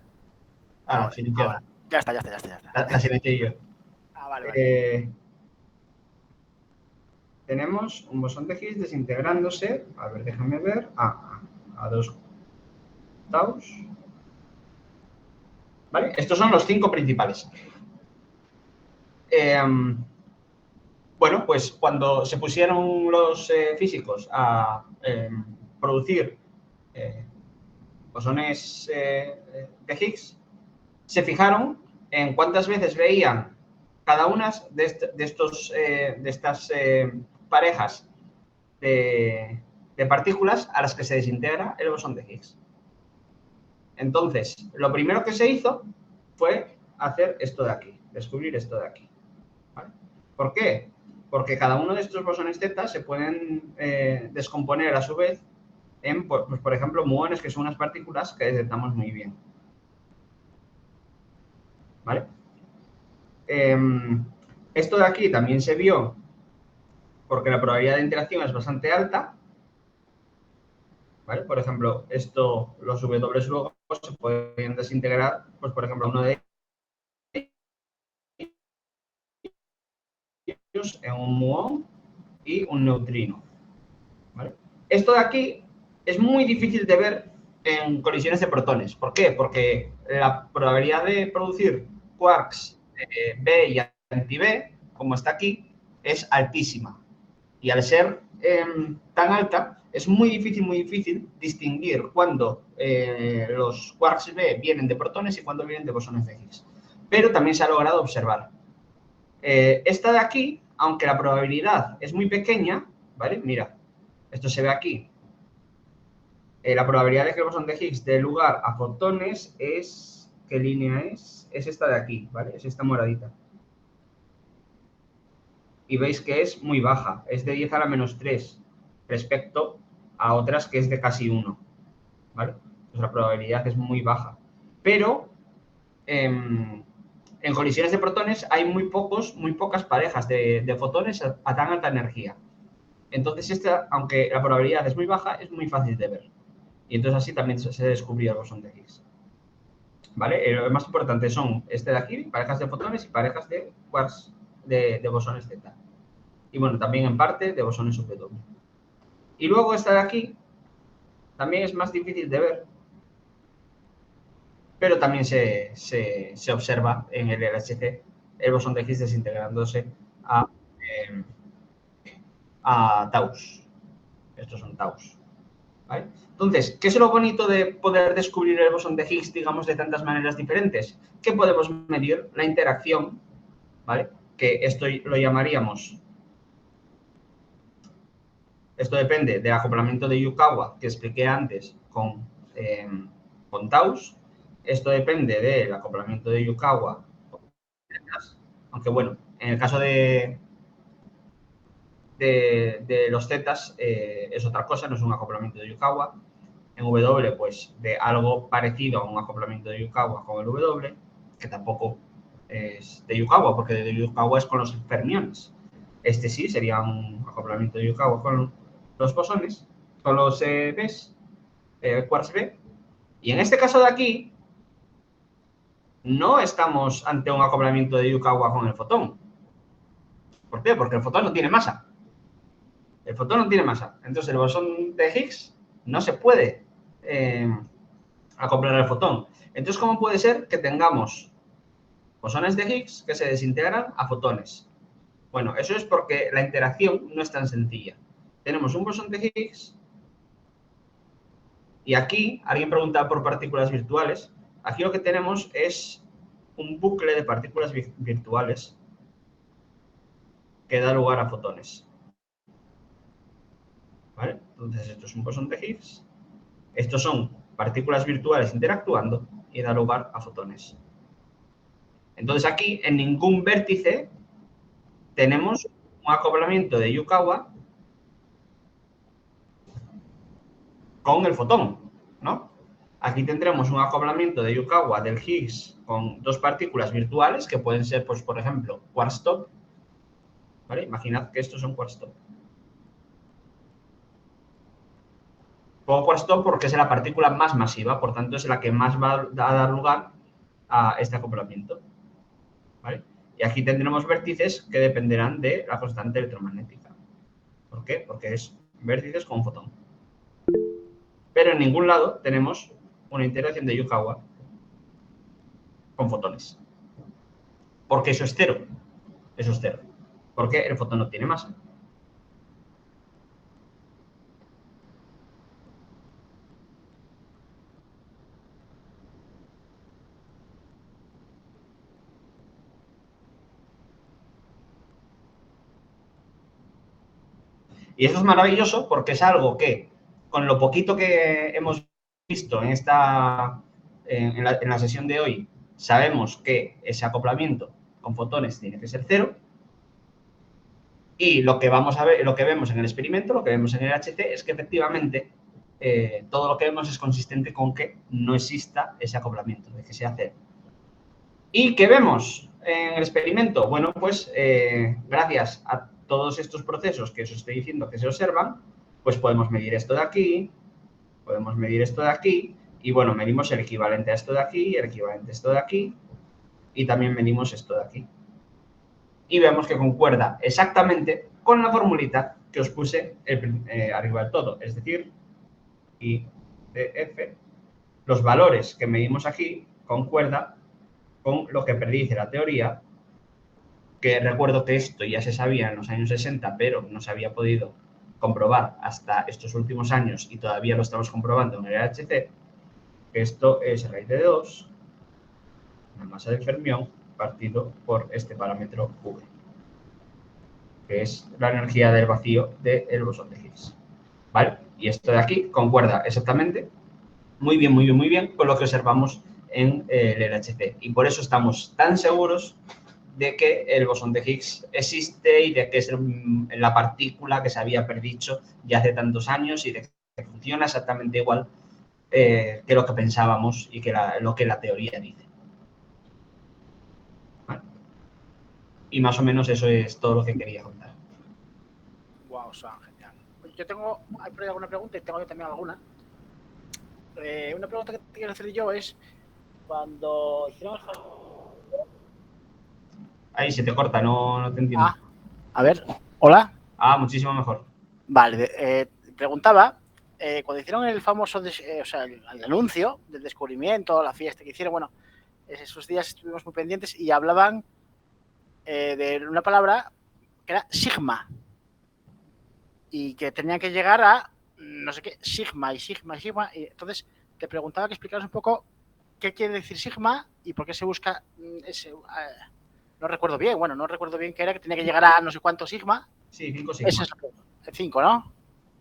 Ah, silenciado. Ya está. La silencié yo. Vale. Tenemos un bosón de Higgs desintegrándose, a ver, déjame ver, a 2 taus. ¿Vale? Estos son los 5 principales. Bueno, pues cuando se pusieron los físicos a producir bosones de Higgs, se fijaron en cuántas veces veían cada una de estas parejas de partículas a las que se desintegra el bosón de Higgs. Entonces, lo primero que se hizo fue hacer esto de aquí, descubrir esto de aquí. ¿Vale? ¿Por qué? Porque cada uno de estos bosones Z se pueden descomponer a su vez en, pues, por ejemplo, muones, que son unas partículas que detectamos muy bien. ¿Vale? Esto de aquí también se vio porque la probabilidad de interacción es bastante alta. ¿Vale? Por ejemplo, los W luego se pueden desintegrar, pues por ejemplo, uno de ellos en un muón y un neutrino. ¿Vale? Esto de aquí es muy difícil de ver en colisiones de protones. ¿Por qué? Porque la probabilidad de producir quarks B y anti-B, como está aquí, es altísima. Y al ser tan alta, es muy difícil distinguir cuándo los quarks B vienen de protones y cuándo vienen de bosones de Higgs. Pero también se ha logrado observar. Esta de aquí, aunque la probabilidad es muy pequeña, ¿vale? Mira, esto se ve aquí. La probabilidad de que el bosón de Higgs dé lugar a fotones es... ¿Qué línea es? Es esta de aquí, ¿vale? Es esta moradita. Y veis que es muy baja, es de 10 a la menos 3 respecto a otras que es de casi 1, ¿vale? Pues la probabilidad es muy baja. Pero en colisiones de protones hay muy pocas parejas de fotones a tan alta energía. Entonces esta, aunque la probabilidad es muy baja, es muy fácil de ver. Y entonces así también se descubrió el bosón de Higgs. ¿vale? Lo más importante son este de aquí, parejas de fotones y parejas de quarks de bosones Z. Y bueno, también en parte de bosones W. Y luego esta de aquí también es más difícil de ver, pero también se observa en el LHC el bosón de Higgs desintegrándose eh, a taus. Estos son taus. ¿Vale? Entonces, ¿qué es lo bonito de poder descubrir el bosón de Higgs, digamos, de tantas maneras diferentes? Que podemos medir la interacción, ¿vale? Que esto lo llamaríamos... Esto depende del acoplamiento de Yukawa que expliqué antes con taus. Esto depende del acoplamiento de Yukawa, aunque bueno, en el caso de los zetas es otra cosa, no es un acoplamiento de Yukawa. En W, pues de algo parecido a un acoplamiento de Yukawa con el W, que tampoco es de Yukawa, porque de Yukawa es con los fermiones. Este sí sería un acoplamiento de Yukawa con los bosones, con los Bs, quarks B. Y en este caso de aquí, no estamos ante un acoplamiento de Yukawa con el fotón. ¿Por qué? Porque el fotón no tiene masa. El fotón no tiene masa. Entonces el bosón de Higgs no se puede acoplar al fotón. Entonces, ¿cómo puede ser que tengamos bosones de Higgs que se desintegran a fotones? Bueno, eso es porque la interacción no es tan sencilla. Tenemos un bosón de Higgs y aquí, alguien preguntaba por partículas virtuales. Aquí lo que tenemos es un bucle de partículas virtuales que da lugar a fotones. ¿Vale? Entonces, esto es un bosón de Higgs. Estos son partículas virtuales interactuando y da lugar a fotones. Entonces, aquí en ningún vértice tenemos un acoplamiento de Yukawa con el fotón, ¿no? Aquí tendremos un acoplamiento de Yukawa del Higgs con dos partículas virtuales que pueden ser, pues, por ejemplo, quarks top, ¿vale? Imaginad que estos son quarks top. Pongo quarks top porque es la partícula más masiva, por tanto es la que más va a dar lugar a este acoplamiento, ¿vale? Y aquí tendremos vértices que dependerán de la constante electromagnética. ¿Por qué? Porque es vértices con un fotón. Pero en ningún lado tenemos una interacción de Yukawa con fotones. Porque eso es cero. Eso es cero. Porque el fotón no tiene masa. Y eso es maravilloso porque es algo que, con lo poquito que hemos visto en la sesión de hoy, sabemos que ese acoplamiento con fotones tiene que ser cero. Y lo que vamos a ver, lo que vemos en el experimento, lo que vemos en el HT, es que efectivamente todo lo que vemos es consistente con que no exista ese acoplamiento, de que sea cero. ¿Y qué vemos en el experimento? Bueno, pues gracias a todos estos procesos que os estoy diciendo que se observan, pues podemos medir esto de aquí, podemos medir esto de aquí, y bueno, medimos el equivalente a esto de aquí, el equivalente a esto de aquí, y también medimos esto de aquí. Y vemos que concuerda exactamente con la formulita que os puse arriba del todo, es decir, IDF, los valores que medimos aquí concuerda con lo que predice la teoría, que recuerdo que esto ya se sabía en los años 60, pero no se había podido comprobar hasta estos últimos años y todavía lo estamos comprobando en el LHC, que esto es raíz de 2, la masa del fermión, partido por este parámetro V, que es la energía del vacío del bosón de Higgs. ¿Vale? Y esto de aquí concuerda exactamente, muy bien, muy bien, muy bien, con lo que observamos en el LHC. Y por eso estamos tan seguros de que el bosón de Higgs existe y de que es la partícula que se había predicho ya hace tantos años y de que funciona exactamente igual que lo que pensábamos y que lo que la teoría dice. ¿Vale? Y más o menos eso es todo lo que quería contar. Wow, son genial. Yo tengo, hay por ahí alguna pregunta y tengo yo también alguna. Una pregunta que te quiero hacer yo es, cuando hicieron el Ahí se te corta, no te entiendo. a ver, hola. Muchísimo mejor. Vale, preguntaba, cuando hicieron el famoso, o sea, el anuncio del descubrimiento, la fiesta que hicieron, bueno, esos días estuvimos muy pendientes y hablaban de una palabra que era sigma y que tenían que llegar a no sé qué, sigma y sigma y sigma. Y entonces te preguntaba que explicaras un poco qué quiere decir sigma y por qué se busca ese. No recuerdo bien, no recuerdo bien qué era, que tenía que llegar a no sé cuánto sigma. Sí, 5 sigma. Esa es la pregunta. 5, ¿no?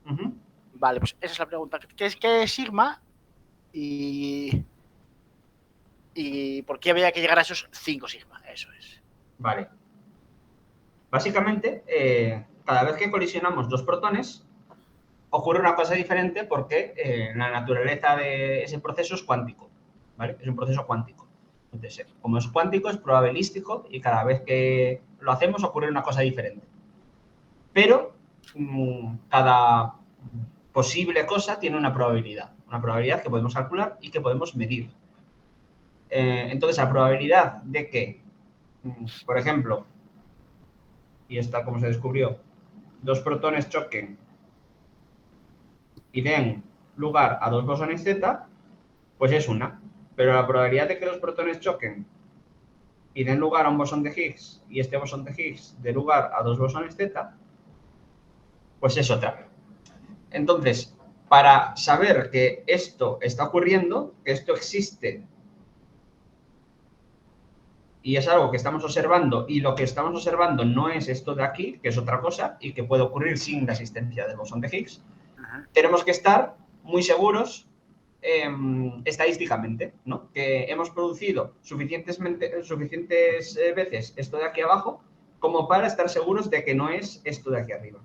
Uh-huh. Vale, pues esa es la pregunta. ¿Qué es sigma? Y por qué había que llegar a esos 5 sigma. Eso es. Vale. Básicamente, cada vez que colisionamos dos protones, ocurre una cosa diferente porque la naturaleza de ese proceso es cuántico, ¿vale? Es un proceso cuántico. Entonces, como es cuántico, es probabilístico y cada vez que lo hacemos ocurre una cosa diferente. Pero cada posible cosa tiene una probabilidad que podemos calcular y que podemos medir. Entonces, la probabilidad de que, por ejemplo, y esta como se descubrió, dos protones choquen y den lugar a dos bosones Z, pues es una. Pero la probabilidad de que los protones choquen y den lugar a un bosón de Higgs y este bosón de Higgs dé lugar a dos bosones Z, pues es otra. Entonces, para saber que esto está ocurriendo, que esto existe y es algo que estamos observando y lo que estamos observando no es esto de aquí, que es otra cosa y que puede ocurrir sin la existencia del bosón de Higgs, tenemos que estar muy seguros estadísticamente, ¿no? Que hemos producido suficientes veces esto de aquí abajo como para estar seguros de que no es esto de aquí arriba,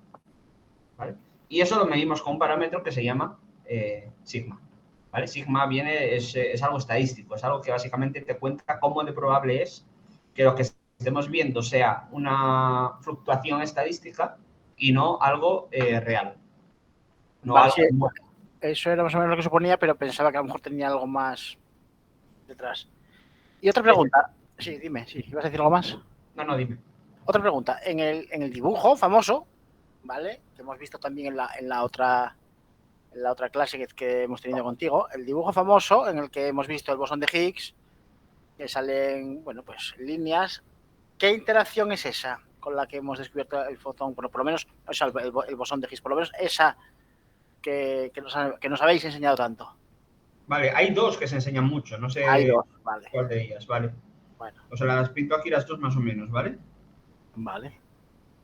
¿vale? Y eso lo medimos con un parámetro que se llama sigma, ¿vale? Sigma es algo estadístico, es algo que básicamente te cuenta cómo de probable es que lo que estemos viendo sea una fluctuación estadística y no algo real. No Vale, sí, algo... eso era más o menos lo que suponía, pero pensaba que a lo mejor tenía algo más detrás. Y otra pregunta. Sí, dime, sí, ¿ibas a decir algo más? No, dime. Otra pregunta. En el dibujo famoso, ¿vale? Que hemos visto también en la otra clase que hemos tenido contigo, el dibujo famoso en el que hemos visto el bosón de Higgs, que salen, bueno, pues líneas. ¿Qué interacción es esa con la que hemos descubierto el fotón? Bueno, por lo menos, o sea, el bosón de Higgs, por lo menos esa que nos habéis enseñado tanto. Vale, hay dos que se enseñan mucho, no sé Hay dos, vale. cuál de ellas, ¿vale? Bueno. O sea, las pinto aquí las dos más o menos, ¿vale? Vale.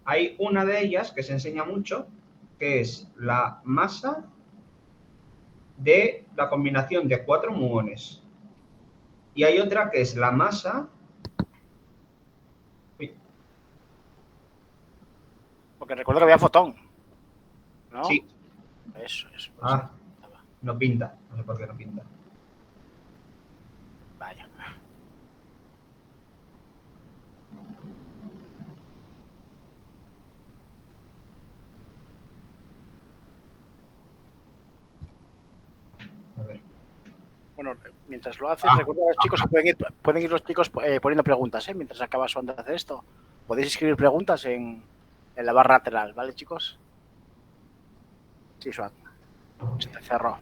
Hay una de ellas que se enseña mucho, que es la masa de la combinación de 4 muones. Y hay otra que es la masa... Uy. Porque recuerdo que había fotón, ¿no? Sí. Eso. No pinta. No sé por qué no pinta. Vaya. A ver. Bueno, mientras lo haces, recuerda a los chicos que pueden ir los chicos poniendo preguntas, mientras acaba su de hacer esto. Podéis escribir preguntas en la barra lateral, ¿vale, chicos? Sí, Suat. Se te cerró.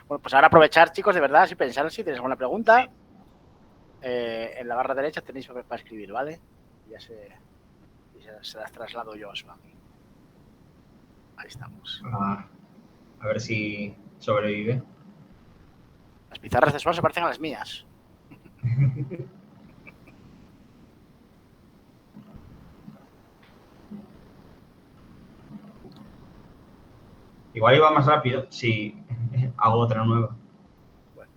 Bueno, pues ahora aprovechar, chicos, de verdad, si pensáis, si tenéis alguna pregunta, en la barra derecha tenéis para escribir, ¿vale? Ya se las traslado yo a Suat. Ahí estamos. A ver si sobrevive. Las pizarras de Suat se parecen a las mías. Igual iba más rápido si hago otra nueva. Bueno.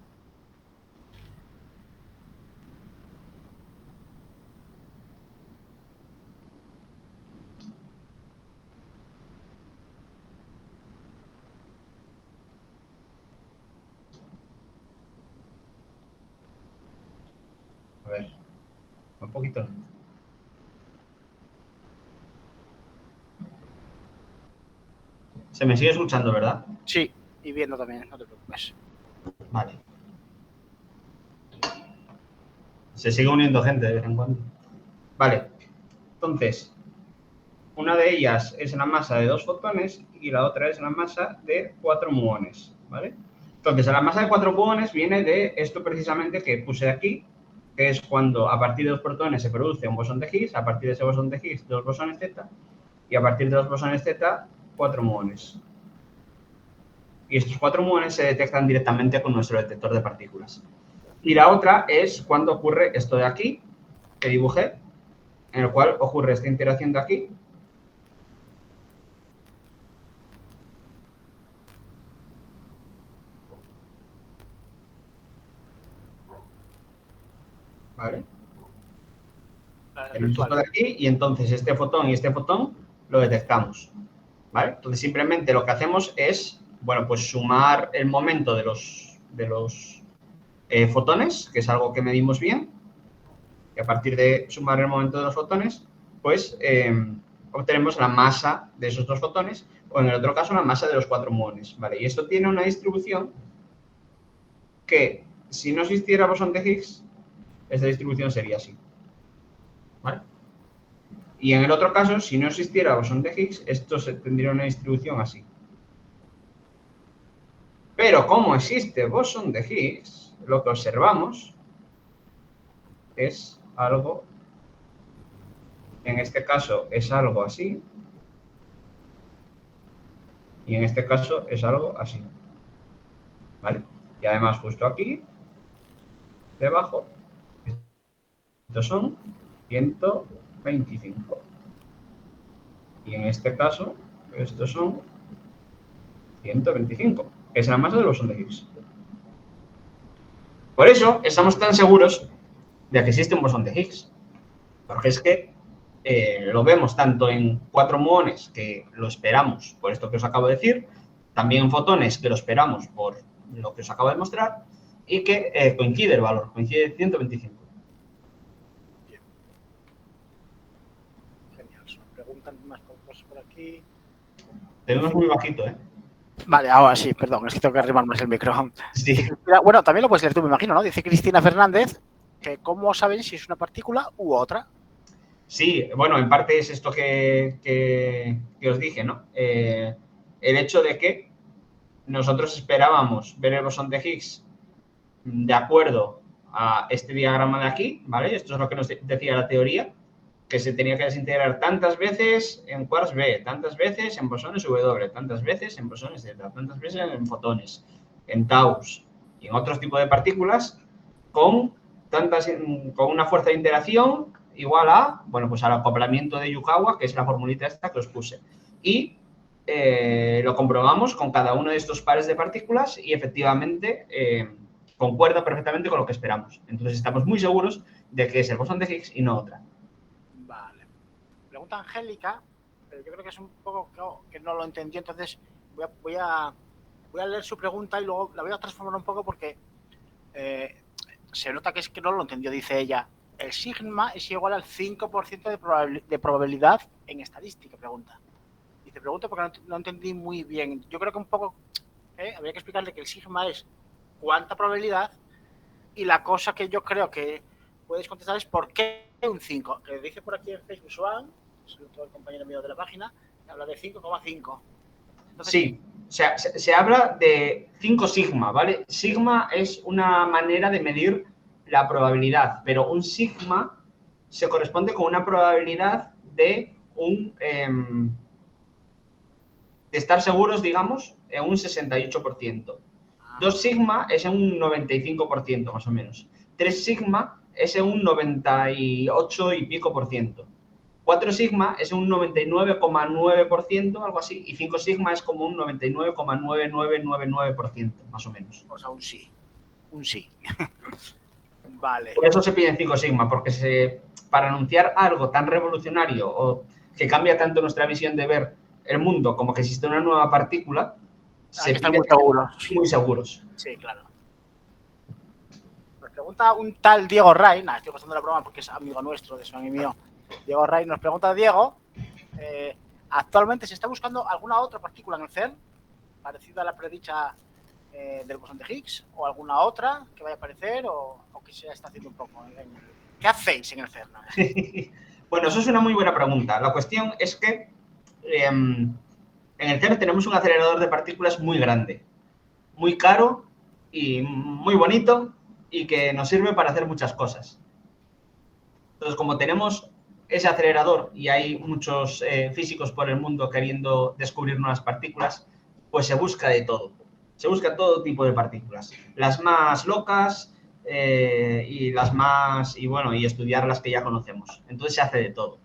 A ver. Un poquito. Se me sigue escuchando, ¿verdad? Sí, y viendo también, no te preocupes. Vale. Se sigue uniendo gente de vez en cuando. Vale. Entonces, una de ellas es la masa de 2 fotones y la otra es la masa de 4 muones, ¿vale? Entonces, la masa de 4 muones viene de esto precisamente que puse aquí, que es cuando a partir de 2 protones se produce un bosón de Higgs, a partir de ese bosón de Higgs 2 bosones Z, y a partir de 2 bosones Z 4 muones. Y estos 4 muones se detectan directamente con nuestro detector de partículas. Y la otra es cuando ocurre esto de aquí, que dibujé, en el cual ocurre esta interacción de aquí. ¿Vale? El fotón de aquí, y entonces este fotón y este fotón lo detectamos. ¿Vale? Entonces simplemente lo que hacemos es, bueno, pues sumar el momento de los fotones, que es algo que medimos bien, y a partir de sumar el momento de los fotones, pues obtenemos la masa de esos 2 fotones, o en el otro caso la masa de los 4 muones, ¿vale? Y esto tiene una distribución que, si no existiera bosón de Higgs, esta distribución sería así, ¿vale? Y en el otro caso, si no existiera bosón de Higgs, esto tendría una distribución así. Pero como existe bosón de Higgs, lo que observamos es algo, en este caso es algo así, y en este caso es algo así, ¿vale? Y además justo aquí, debajo, estos son 125. Y en este caso, estos son 125, que es la masa del bosón de Higgs. Por eso estamos tan seguros de que existe un bosón de Higgs, porque es que lo vemos tanto en 4 muones, que lo esperamos por esto que os acabo de decir, también en fotones, que lo esperamos por lo que os acabo de mostrar, y que coincide el valor, coincide 125. Genial. Me preguntan más cosas por aquí. Te vemos muy bajito, ¿eh? Vale, ahora sí, perdón, es que tengo que arrimar más el micrófono. Sí. Bueno, también lo puedes leer tú, me imagino, ¿no? Dice Cristina Fernández que cómo saben si es una partícula u otra. Sí, bueno, en parte es esto que os dije, ¿no? El hecho de que nosotros esperábamos ver el bosón de Higgs de acuerdo a este diagrama de aquí, ¿vale? Esto es lo que nos decía la teoría, que se tenía que desintegrar tantas veces en quarks B, tantas veces en bosones W, tantas veces en bosones Z, tantas veces en fotones, en taus y en otros tipos de partículas con una fuerza de interacción igual a, bueno, pues al acoplamiento de Yukawa, que es la formulita esta que os puse. Y lo comprobamos con cada uno de estos pares de partículas y efectivamente concuerda perfectamente con lo que esperamos. Entonces estamos muy seguros de que es el bosón de Higgs y no otra. Vale. Pregunta Angélica, pero yo creo que es un poco que no lo entendió, entonces voy a leer su pregunta y luego la voy a transformar un poco porque se nota que es que no lo entendió. Dice ella, el sigma es igual al 5% de probabilidad en estadística, pregunta. Dice, pregunto porque no entendí muy bien. Yo creo que un poco habría que explicarle que el sigma es cuánta probabilidad, y la cosa que yo creo que puedes contestar es por qué un 5. Que dice por aquí en Facebook Swan, sobre todo el compañero mío de la página, habla de 5,5. Sí, o sea, se habla de 5 sigma, ¿vale? Sigma es una manera de medir la probabilidad, pero un sigma se corresponde con una probabilidad de de estar seguros, digamos, en un 68%. 2 sigma es en un 95% más o menos. 3 sigma es en un 98 y pico por ciento. 4 sigma es un 99,9%, algo así, y 5 sigma es como un 99,9999%, más o menos. O sea, un sí. Un sí. Vale. Por eso se pide 5 sigma, porque para anunciar algo tan revolucionario o que cambia tanto nuestra visión de ver el mundo como que existe una nueva partícula, hay que estar muy seguros. Muy seguros. Sí, claro. Nos pregunta un tal Diego Ray, estoy pasando la broma porque es amigo nuestro, de su amigo mío. Diego Ray nos pregunta, Diego, actualmente se está buscando alguna otra partícula en el CERN, parecida a la predicha del bosón de Higgs o alguna otra que vaya a aparecer o que se está haciendo un poco? ¿Qué hacéis en el CERN? Bueno, eso es una muy buena pregunta. La cuestión es que en el CERN tenemos un acelerador de partículas muy grande, muy caro y muy bonito y que nos sirve para hacer muchas cosas. Entonces, como tenemos ese acelerador y hay muchos físicos por el mundo queriendo descubrir nuevas partículas, pues se busca de todo. Se busca todo tipo de partículas. Las más locas y las más... Y bueno, y estudiar las que ya conocemos. Entonces se hace de todo.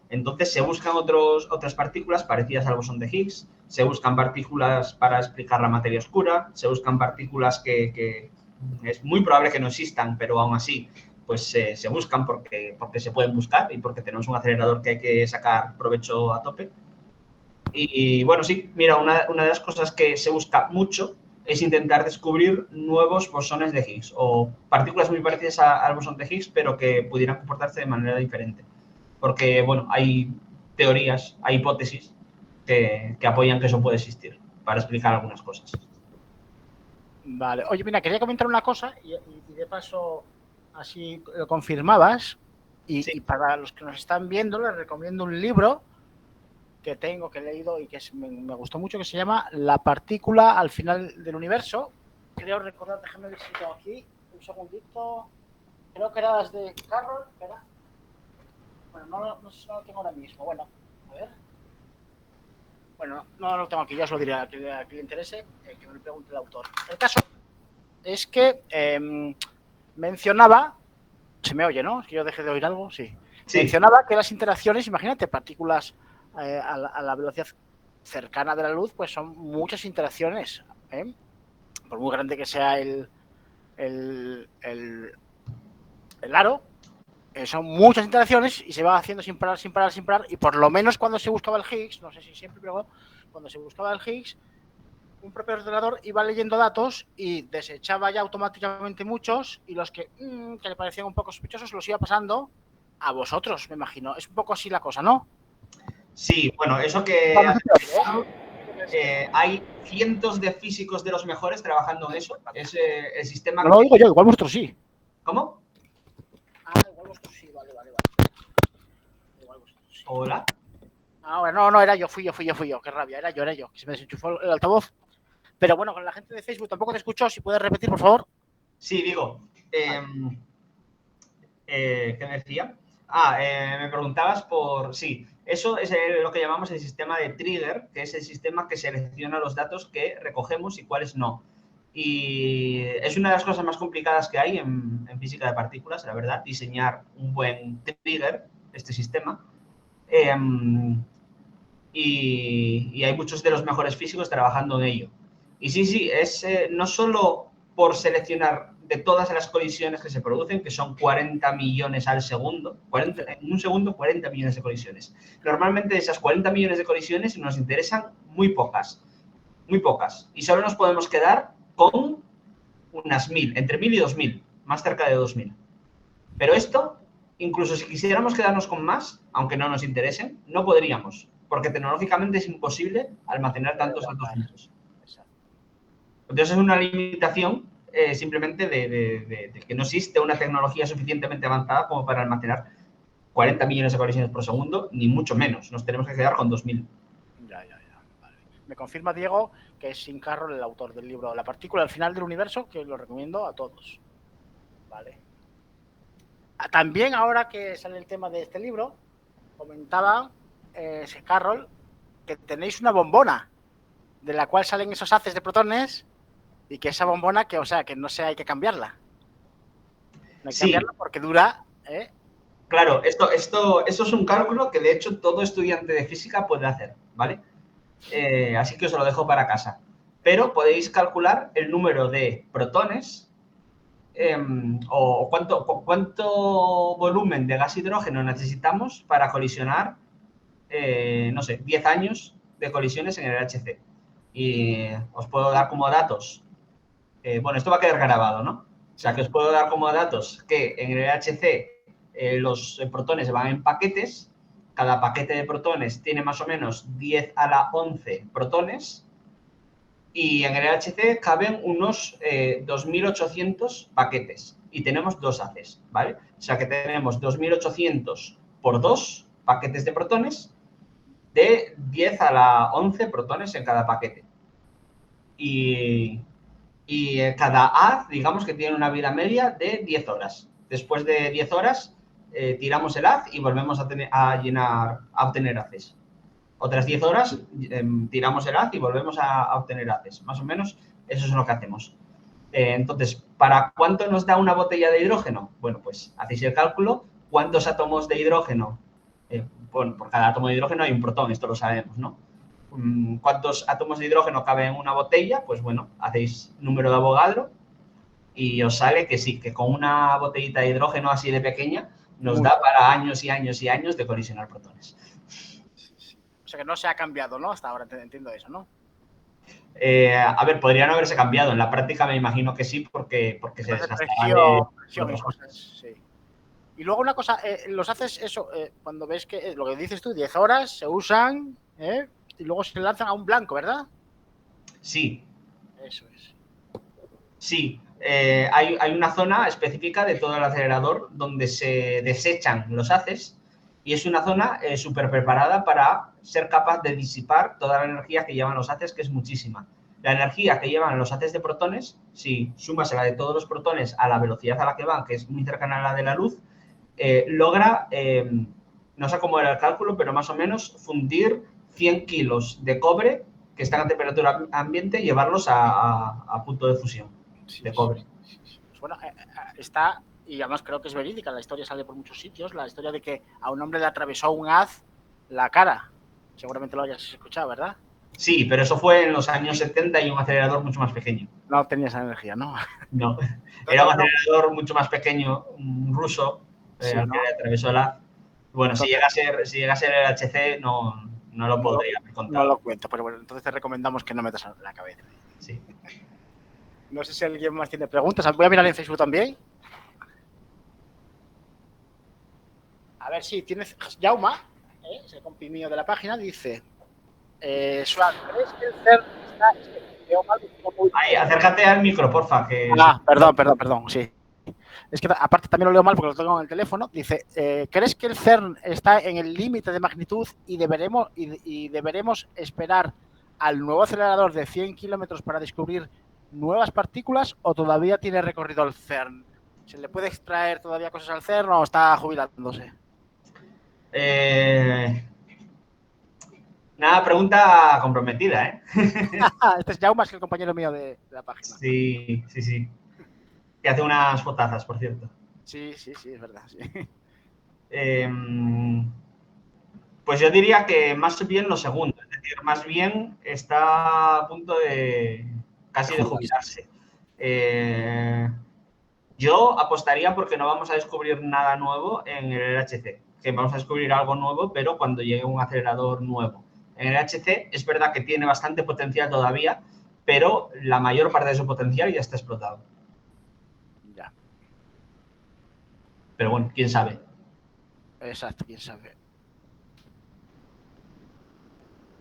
Entonces se buscan otras partículas parecidas al bosón de Higgs, se buscan partículas para explicar la materia oscura, se buscan partículas que es muy probable que no existan, pero aún así pues se buscan porque se pueden buscar y porque tenemos un acelerador que hay que sacar provecho a tope. Y bueno, sí, mira, una de las cosas que se busca mucho es intentar descubrir nuevos bosones de Higgs o partículas muy parecidas al bosón de Higgs, pero que pudieran comportarse de manera diferente. Porque, bueno, hay teorías, hay hipótesis que apoyan que eso puede existir para explicar algunas cosas. Vale. Oye, mira, quería comentar una cosa y de paso así lo confirmabas. Sí. Y para los que nos están viendo, les recomiendo un libro que tengo, que he leído y que me gustó mucho, que se llama La partícula al final del universo. Creo recordar, déjame ver si tengo aquí un segundito. Creo que era desde Carroll. Espera. Bueno, no sé si no lo tengo ahora mismo. Bueno, a ver. Bueno, no lo tengo aquí, ya os lo diré a quien le interese, que me lo pregunte el autor. El caso es que mencionaba, se me oye, ¿no? Es que yo dejé de oír algo, sí. Mencionaba que las interacciones, imagínate, partículas a la velocidad cercana de la luz, pues son muchas interacciones, ¿eh? Por muy grande que sea el aro, son muchas interacciones y se va haciendo sin parar, y por lo menos cuando se buscaba el Higgs, no sé si siempre, pero cuando se buscaba el Higgs, un propio ordenador iba leyendo datos y desechaba ya automáticamente muchos y los que le parecían un poco sospechosos los iba pasando a vosotros, me imagino. Es un poco así la cosa, ¿no? Sí, bueno, eso que hay cientos de físicos de los mejores trabajando en eso. Es el sistema. No lo digo yo, igual vosotros sí. ¿Cómo? Igual vosotros sí, vale. Igual vosotros sí. Hola. Bueno, no, era yo, fui yo, qué rabia, era yo, que se me desenchufó el altavoz. Pero bueno, con la gente de Facebook tampoco te escucho, si puedes repetir, por favor. Sí, digo. ¿Qué me decía? Me preguntabas por... Sí, eso es lo que llamamos el sistema de trigger, que es el sistema que selecciona los datos que recogemos y cuáles no. Y es una de las cosas más complicadas que hay en física de partículas, la verdad, diseñar un buen trigger, este sistema. Y hay muchos de los mejores físicos trabajando en ello. Y sí, es no solo por seleccionar de todas las colisiones que se producen, que son 40 millones al segundo, en un segundo 40 millones de colisiones. Normalmente de esas 40 millones de colisiones nos interesan muy pocas, y solo nos podemos quedar con unas 1000, entre 1000 y 2000, más cerca de 2000. Pero esto, incluso si quisiéramos quedarnos con más, aunque no nos interesen, no podríamos, porque tecnológicamente es imposible almacenar tantos datos juntos. Entonces es una limitación simplemente de que no existe una tecnología suficientemente avanzada como para almacenar 40 millones de colisiones por segundo, ni mucho menos. Nos tenemos que quedar con 2000. Ya. Vale. Me confirma Diego que es Sean Carroll el autor del libro La partícula al final del universo, que lo recomiendo a todos. Vale. También ahora que sale el tema de este libro, comentaba Sean Carroll que tenéis una bombona de la cual salen esos haces de protones y que esa bombona, que no sé, hay que cambiarla. No hay que cambiarla porque dura... Claro, eso es un cálculo que de hecho todo estudiante de física puede hacer, ¿vale? Así que os lo dejo para casa. Pero podéis calcular el número de protones o cuánto volumen de gas hidrógeno necesitamos para colisionar, no sé, 10 años de colisiones en el LHC. Y os puedo dar como datos. Bueno, esto va a quedar grabado, ¿no? O sea, que os puedo dar como datos que en el LHC los protones van en paquetes. Cada paquete de protones tiene más o menos 10 a la 11 protones. y en el LHC caben unos 2.800 paquetes y tenemos 2 haces, ¿vale? O sea que tenemos 2.800 por 2 paquetes de protones de 10 a la 11 protones en cada paquete. Y cada haz, digamos que tiene una vida media de 10 horas. Después de 10 horas tiramos el haz y volvemos a obtener haces. Otras 10 horas tiramos el haz y volvemos a obtener haces. Más o menos eso es lo que hacemos. Entonces, ¿para cuánto nos da una botella de hidrógeno? Bueno, pues hacéis el cálculo. ¿Cuántos átomos de hidrógeno? Bueno, por cada átomo de hidrógeno hay un protón, esto lo sabemos, ¿no? ¿Cuántos átomos de hidrógeno caben en una botella? Pues bueno, hacéis número de Avogadro y os sale que sí, que con una botellita de hidrógeno así de pequeña nos da para años y años y años de colisionar protones. O sea que no se ha cambiado, ¿no? Hasta ahora entiendo eso, ¿no? A ver, podría no haberse cambiado. En la práctica me imagino que sí, porque se desgastará de cosas. Sí. Y luego una cosa, los haces eso, cuando ves que lo que dices tú, 10 horas se usan, y luego se lanzan a un blanco, ¿verdad? Sí. Eso es. Sí, hay una zona específica de todo el acelerador donde se desechan los haces y es una zona súper preparada para ser capaz de disipar toda la energía que llevan los haces, que es muchísima. La energía que llevan los haces de protones, si sumas la de todos los protones a la velocidad a la que van, que es muy cercana a la de la luz, logra, no sé cómo era el cálculo, pero más o menos fundir 100 kilos de cobre que están a temperatura ambiente y llevarlos a punto de fusión de cobre. Pues bueno, está, y además creo que es verídica, la historia sale por muchos sitios, la historia de que a un hombre le atravesó un haz la cara. Seguramente lo hayas escuchado, ¿verdad? Sí, pero eso fue en los años 70 y un acelerador mucho más pequeño. No tenía esa energía, ¿no? No, era un acelerador mucho más pequeño, un ruso, sí, al que le atravesó el haz. Bueno, entonces, si llega a ser el HC, no lo podría haber contado. No lo cuento, pero bueno, entonces te recomendamos que no metas la cabeza. Sí. No sé si alguien más tiene preguntas. Voy a mirar en Facebook también. A ver si tienes... Jauma, es el compi mío de la página, dice... Swan, ¿crees que el CERN está... Ahí, acércate al micro, porfa. Que... Perdón, sí. Es que aparte también lo leo mal porque lo tengo en el teléfono. Dice, ¿crees que el CERN está en el límite de magnitud y deberemos esperar al nuevo acelerador de 100 kilómetros para descubrir nuevas partículas o todavía tiene recorrido el CERN? ¿Se le puede extraer todavía cosas al CERN o está jubilándose? Nada, pregunta comprometida, ¿eh? Este es Jaume, es el compañero mío de la página. Sí. Que hace unas fotazas, por cierto. Sí, es verdad, sí. Pues yo diría que más bien lo segundo. Es decir, más bien está a punto de casi de jubilarse. Yo apostaría porque no vamos a descubrir nada nuevo en el LHC. Que vamos a descubrir algo nuevo, pero cuando llegue un acelerador nuevo. En el LHC es verdad que tiene bastante potencial todavía, pero la mayor parte de su potencial ya está explotado. Ya. Pero bueno, quién sabe. Exacto, quién sabe.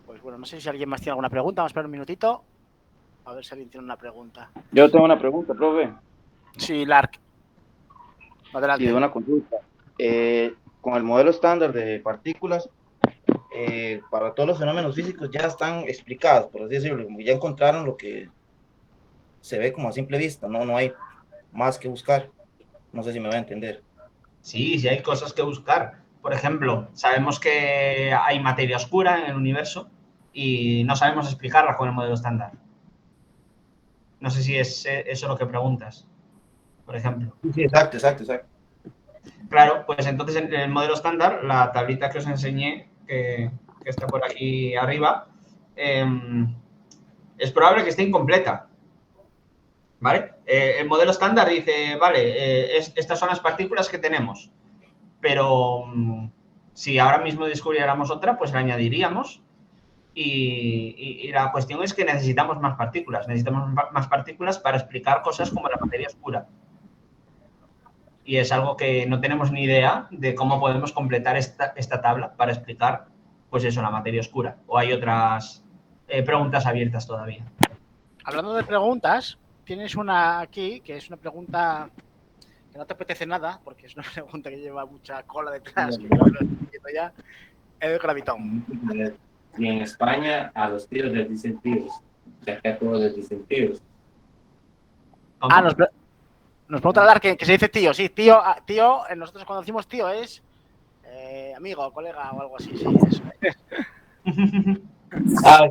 Pues bueno, no sé si alguien más tiene alguna pregunta. Vamos a esperar un minutito. A ver si alguien tiene una pregunta. Yo tengo una pregunta, profe. Sí, Lark. Adelante. Sí, una consulta. Con el modelo estándar de partículas, para todos los fenómenos físicos ya están explicados, por así decirlo. Ya encontraron lo que se ve como a simple vista. No hay más que buscar. No sé si me va a entender. Sí, hay cosas que buscar. Por ejemplo, sabemos que hay materia oscura en el universo y no sabemos explicarla con el modelo estándar. No sé si es eso lo que preguntas, por ejemplo. Sí, exacto. Claro, pues entonces en el modelo estándar, la tablita que os enseñé, que está por aquí arriba, es probable que esté incompleta. ¿Vale? El modelo estándar dice, vale, estas son las partículas que tenemos, pero si ahora mismo descubriéramos otra, pues la añadiríamos y la cuestión es que necesitamos más partículas. Necesitamos más partículas para explicar cosas como la materia oscura. Y es algo que no tenemos ni idea de cómo podemos completar esta tabla para explicar, pues eso, la materia oscura. O hay otras preguntas abiertas todavía. Hablando de preguntas, tienes una aquí que es una pregunta que no te apetece nada, porque es una pregunta que lleva mucha cola detrás, que creo que lo estoy viendo ya. El gravitón. Y en España a los tíos les dicen tíos, ya que a todos les dicen tíos. Ah, nos pregunta hablar que se dice tío, sí, tío, nosotros cuando decimos tío es amigo, colega o algo así, sí, eso.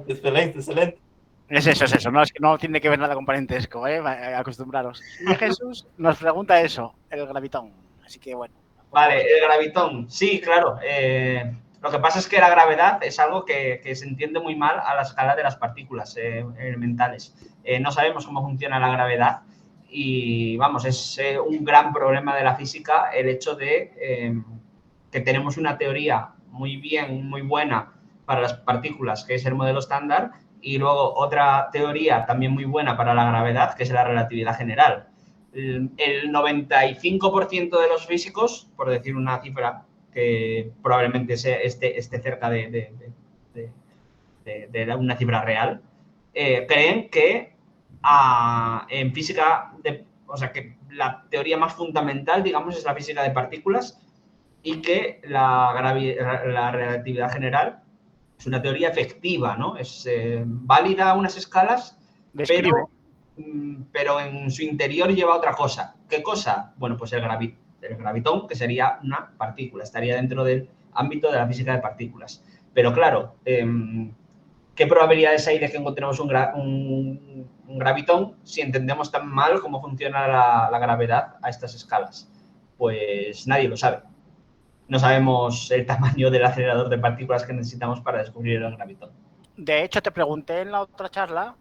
Excelente, excelente. Es eso, no, es que no tiene que ver nada con parentesco, acostumbraros. Y Jesús nos pregunta eso, el gravitón, así que bueno. Vale, el gravitón, sí, claro. Lo que pasa es que la gravedad es algo que se entiende muy mal a la escala de las partículas elementales. No sabemos cómo funciona la gravedad y, vamos, es un gran problema de la física el hecho de que tenemos una teoría muy buena para las partículas, que es el modelo estándar, y luego otra teoría también muy buena para la gravedad, que es la relatividad general. El 95% de los físicos, por decir una cifra que probablemente esté cerca de una cifra real, creen que en física, o sea, que la teoría más fundamental, digamos, es la física de partículas y que la relatividad general es una teoría efectiva, ¿no? Es válida a unas escalas, pero en su interior lleva otra cosa. ¿Qué cosa? Bueno, pues el gravitón, que sería una partícula, estaría dentro del ámbito de la física de partículas. Pero claro, ¿qué probabilidades hay de que encontremos un gravitón si entendemos tan mal cómo funciona la gravedad a estas escalas? Pues nadie lo sabe. No sabemos el tamaño del acelerador de partículas que necesitamos para descubrir el gravitón. De hecho, te pregunté en la otra charla,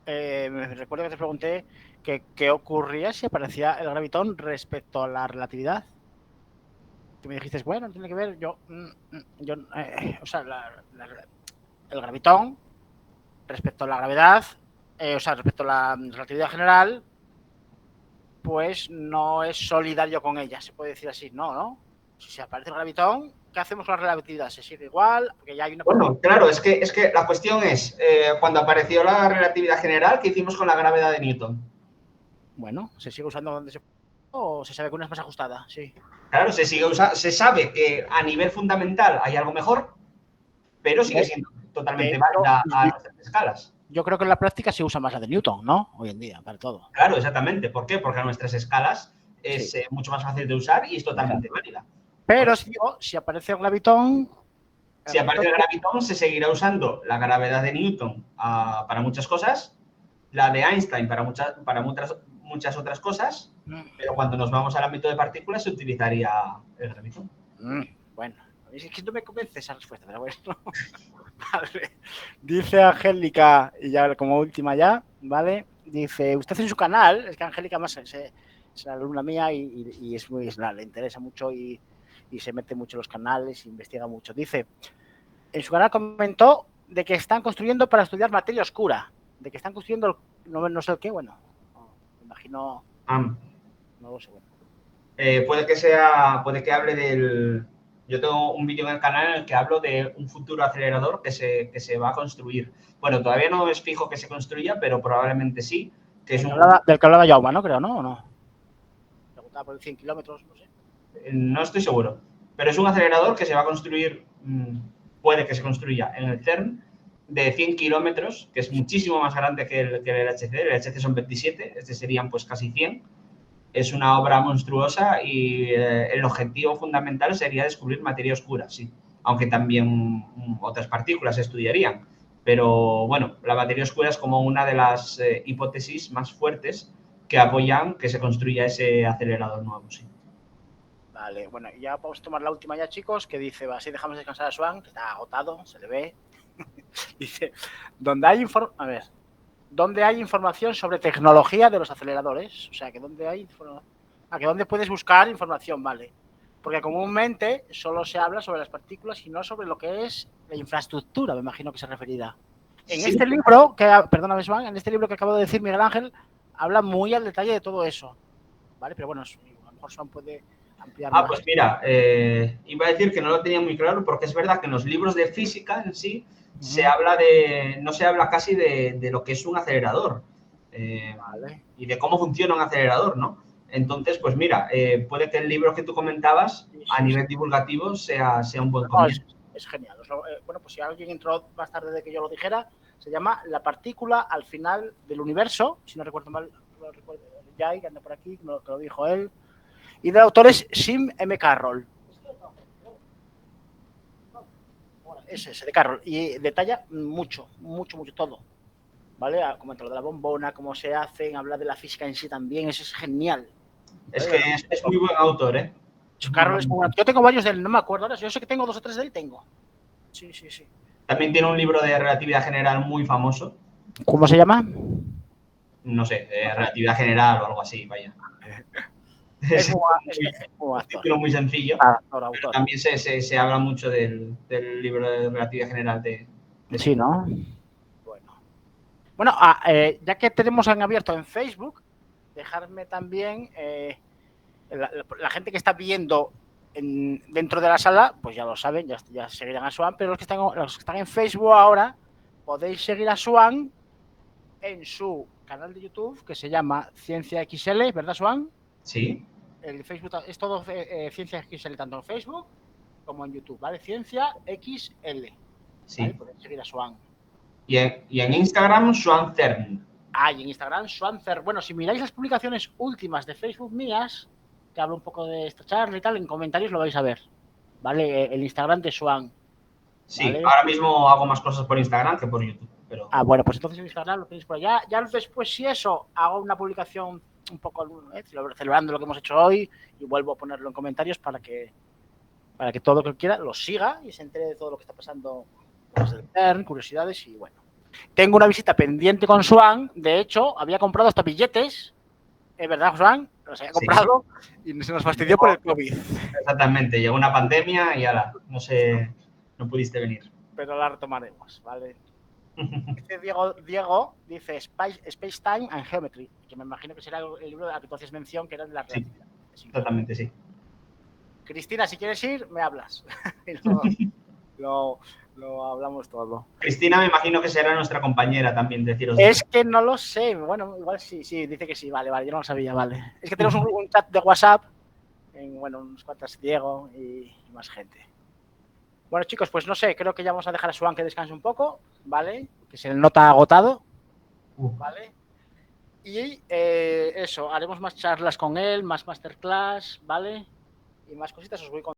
me recuerdo que te pregunté que qué ocurría si aparecía el gravitón respecto a la relatividad. Tú me dijiste, bueno, no tiene que ver, o sea, el gravitón respecto a la gravedad, o sea, respecto a la relatividad general, pues no es solidario con ella, se puede decir así, ¿no? Si se aparece el gravitón, ¿qué hacemos con la relatividad? ¿Se sigue igual? Porque ya hay una... Bueno, claro, es que la cuestión es, cuando apareció la relatividad general, ¿qué hicimos con la gravedad de Newton? Bueno, ¿se sigue usando donde se... o se sabe que una es más ajustada? Sí. Claro, se sabe que a nivel fundamental hay algo mejor, pero sigue siendo totalmente válida a nuestras escalas. Yo creo que en la práctica se usa más la de Newton, ¿no? Hoy en día, para todo. Claro, exactamente. ¿Por qué? Porque a nuestras escalas es mucho más fácil de usar y es totalmente válida. Pero si aparece el gravitón... Si aparece el gravitón, se seguirá usando la gravedad de Newton para muchas cosas, la de Einstein para muchas otras cosas, pero cuando nos vamos al ámbito de partículas se utilizaría el gravitón. Bueno, es que no me convence esa respuesta, pero bueno. Vale. Dice Angélica, y ya como última ya, ¿vale? Dice, usted en su canal, es que Angélica más es la alumna mía y es muy, le interesa mucho y se mete mucho en los canales, investiga mucho. Dice, en su canal comentó de que están construyendo para estudiar materia oscura, de que están construyendo, no sé el qué, bueno, me imagino, no lo sé, bueno. Puede que hable del... Yo tengo un vídeo en el canal en el que hablo de un futuro acelerador que se va a construir. Bueno, todavía no es fijo que se construya, pero probablemente sí. Que del que hablaba Jaume, ¿no? Creo, ¿no? ¿O no? Preguntaba por 100 kilómetros, no sé. No estoy seguro. Pero es un acelerador que se va a construir, puede que se construya en el CERN, de 100 kilómetros, que es muchísimo más grande que el LHC. El LHC son 27, este serían pues casi 100. Es una obra monstruosa y el objetivo fundamental sería descubrir materia oscura, sí. Aunque también otras partículas se estudiarían. Pero bueno, la materia oscura es como una de las hipótesis más fuertes que apoyan que se construya ese acelerador nuevo, sí. Vale, bueno, ya vamos a tomar la última ya, chicos, que dice, así dejamos descansar a Swan, que está agotado, se le ve. Dice, ¿dónde hay información sobre tecnología de los aceleradores? O sea, que ¿dónde puedes buscar información? Vale. Porque comúnmente solo se habla sobre las partículas y no sobre lo que es la infraestructura, me imagino que se referirá. En este libro, perdóname, Swan, en este libro que acabo de decir Miguel Ángel, habla muy al detalle de todo eso. Vale, pero bueno, a lo mejor Swan puede ampliar más. Pues mira, iba a decir que no lo tenía muy claro porque es verdad que en los libros de física en sí se habla de, no se habla casi de lo que es un acelerador Vale. y de cómo funciona un acelerador, ¿no? Entonces, pues mira, puede que el libro que tú comentabas a nivel divulgativo sea un buen No, comienzo. es genial. Bueno, pues si alguien entró más tarde de que yo lo dijera, se llama La partícula al final del universo, si no recuerdo mal, lo recuerdo, Jay, que anda por aquí, que lo dijo él. Y del autor es Sim M. Carroll. Es ese, de Carroll. Y detalla mucho todo. ¿Vale? Comenta lo de la bombona, cómo se hacen, habla de la física en sí también, eso es genial. Es que es muy buen autor, ¿eh? Carroll es muy bueno. Yo tengo varios de él, no me acuerdo ahora, yo sé que tengo 2 o 3 de él, tengo. Sí. También tiene un libro de relatividad general muy famoso. ¿Cómo se llama? No sé, relatividad general o algo así, vaya. Es un título muy sencillo. Pero también se habla mucho del libro de relatividad general de sí, ¿no? Bueno, ya que tenemos en abierto en Facebook, dejarme también la gente que está viendo dentro de la sala, pues ya lo saben, ya seguirán a Swan, pero los que están en Facebook ahora, podéis seguir a Swan en su canal de YouTube que se llama Ciencia XL, ¿verdad, Swan? Sí. El Facebook es todo Ciencia XL, tanto en Facebook como en YouTube, ¿vale? Ciencia XL. Sí. ¿Vale? Podéis seguir a Swan. Y en Instagram, SwanCern. Y en Instagram, SwanCern. Bueno, si miráis las publicaciones últimas de Facebook mías, que hablo un poco de esta charla y tal, en comentarios lo vais a ver. ¿Vale? El Instagram de Swan. Sí, ¿vale? ahora mismo hago más cosas por Instagram que por YouTube. Pero... bueno, pues entonces en Instagram lo tenéis por allá. Ya después, si eso, hago una publicación un poco celebrando lo que hemos hecho hoy y vuelvo a ponerlo en comentarios para que todo el que quiera lo siga y se entere de todo lo que está pasando, cosas del CERN, curiosidades y bueno. Tengo una visita pendiente con Swan, de hecho, había comprado hasta billetes, es verdad, Swan, los había comprado y se nos fastidió por el COVID. Exactamente, llegó una pandemia y ahora no pudiste venir. Pero la retomaremos, ¿vale? Diego dice Space Time and Geometry, que me imagino que será el libro al que tú hacías mención, que era de la relatividad. Sí, totalmente, sí. Cristina, si quieres ir, me hablas. Lo hablamos todo. Cristina me imagino que será nuestra compañera también, deciros. Es que no lo sé, bueno, igual sí, dice que sí, vale, yo no lo sabía, vale. Es que tenemos un chat de WhatsApp, unos cuantos Diego y más gente. Bueno, chicos, pues no sé, creo que ya vamos a dejar a Swan que descanse un poco, ¿vale? Que se le nota agotado, ¿vale? Y eso, haremos más charlas con él, más masterclass, ¿vale? Y más cositas os voy contando.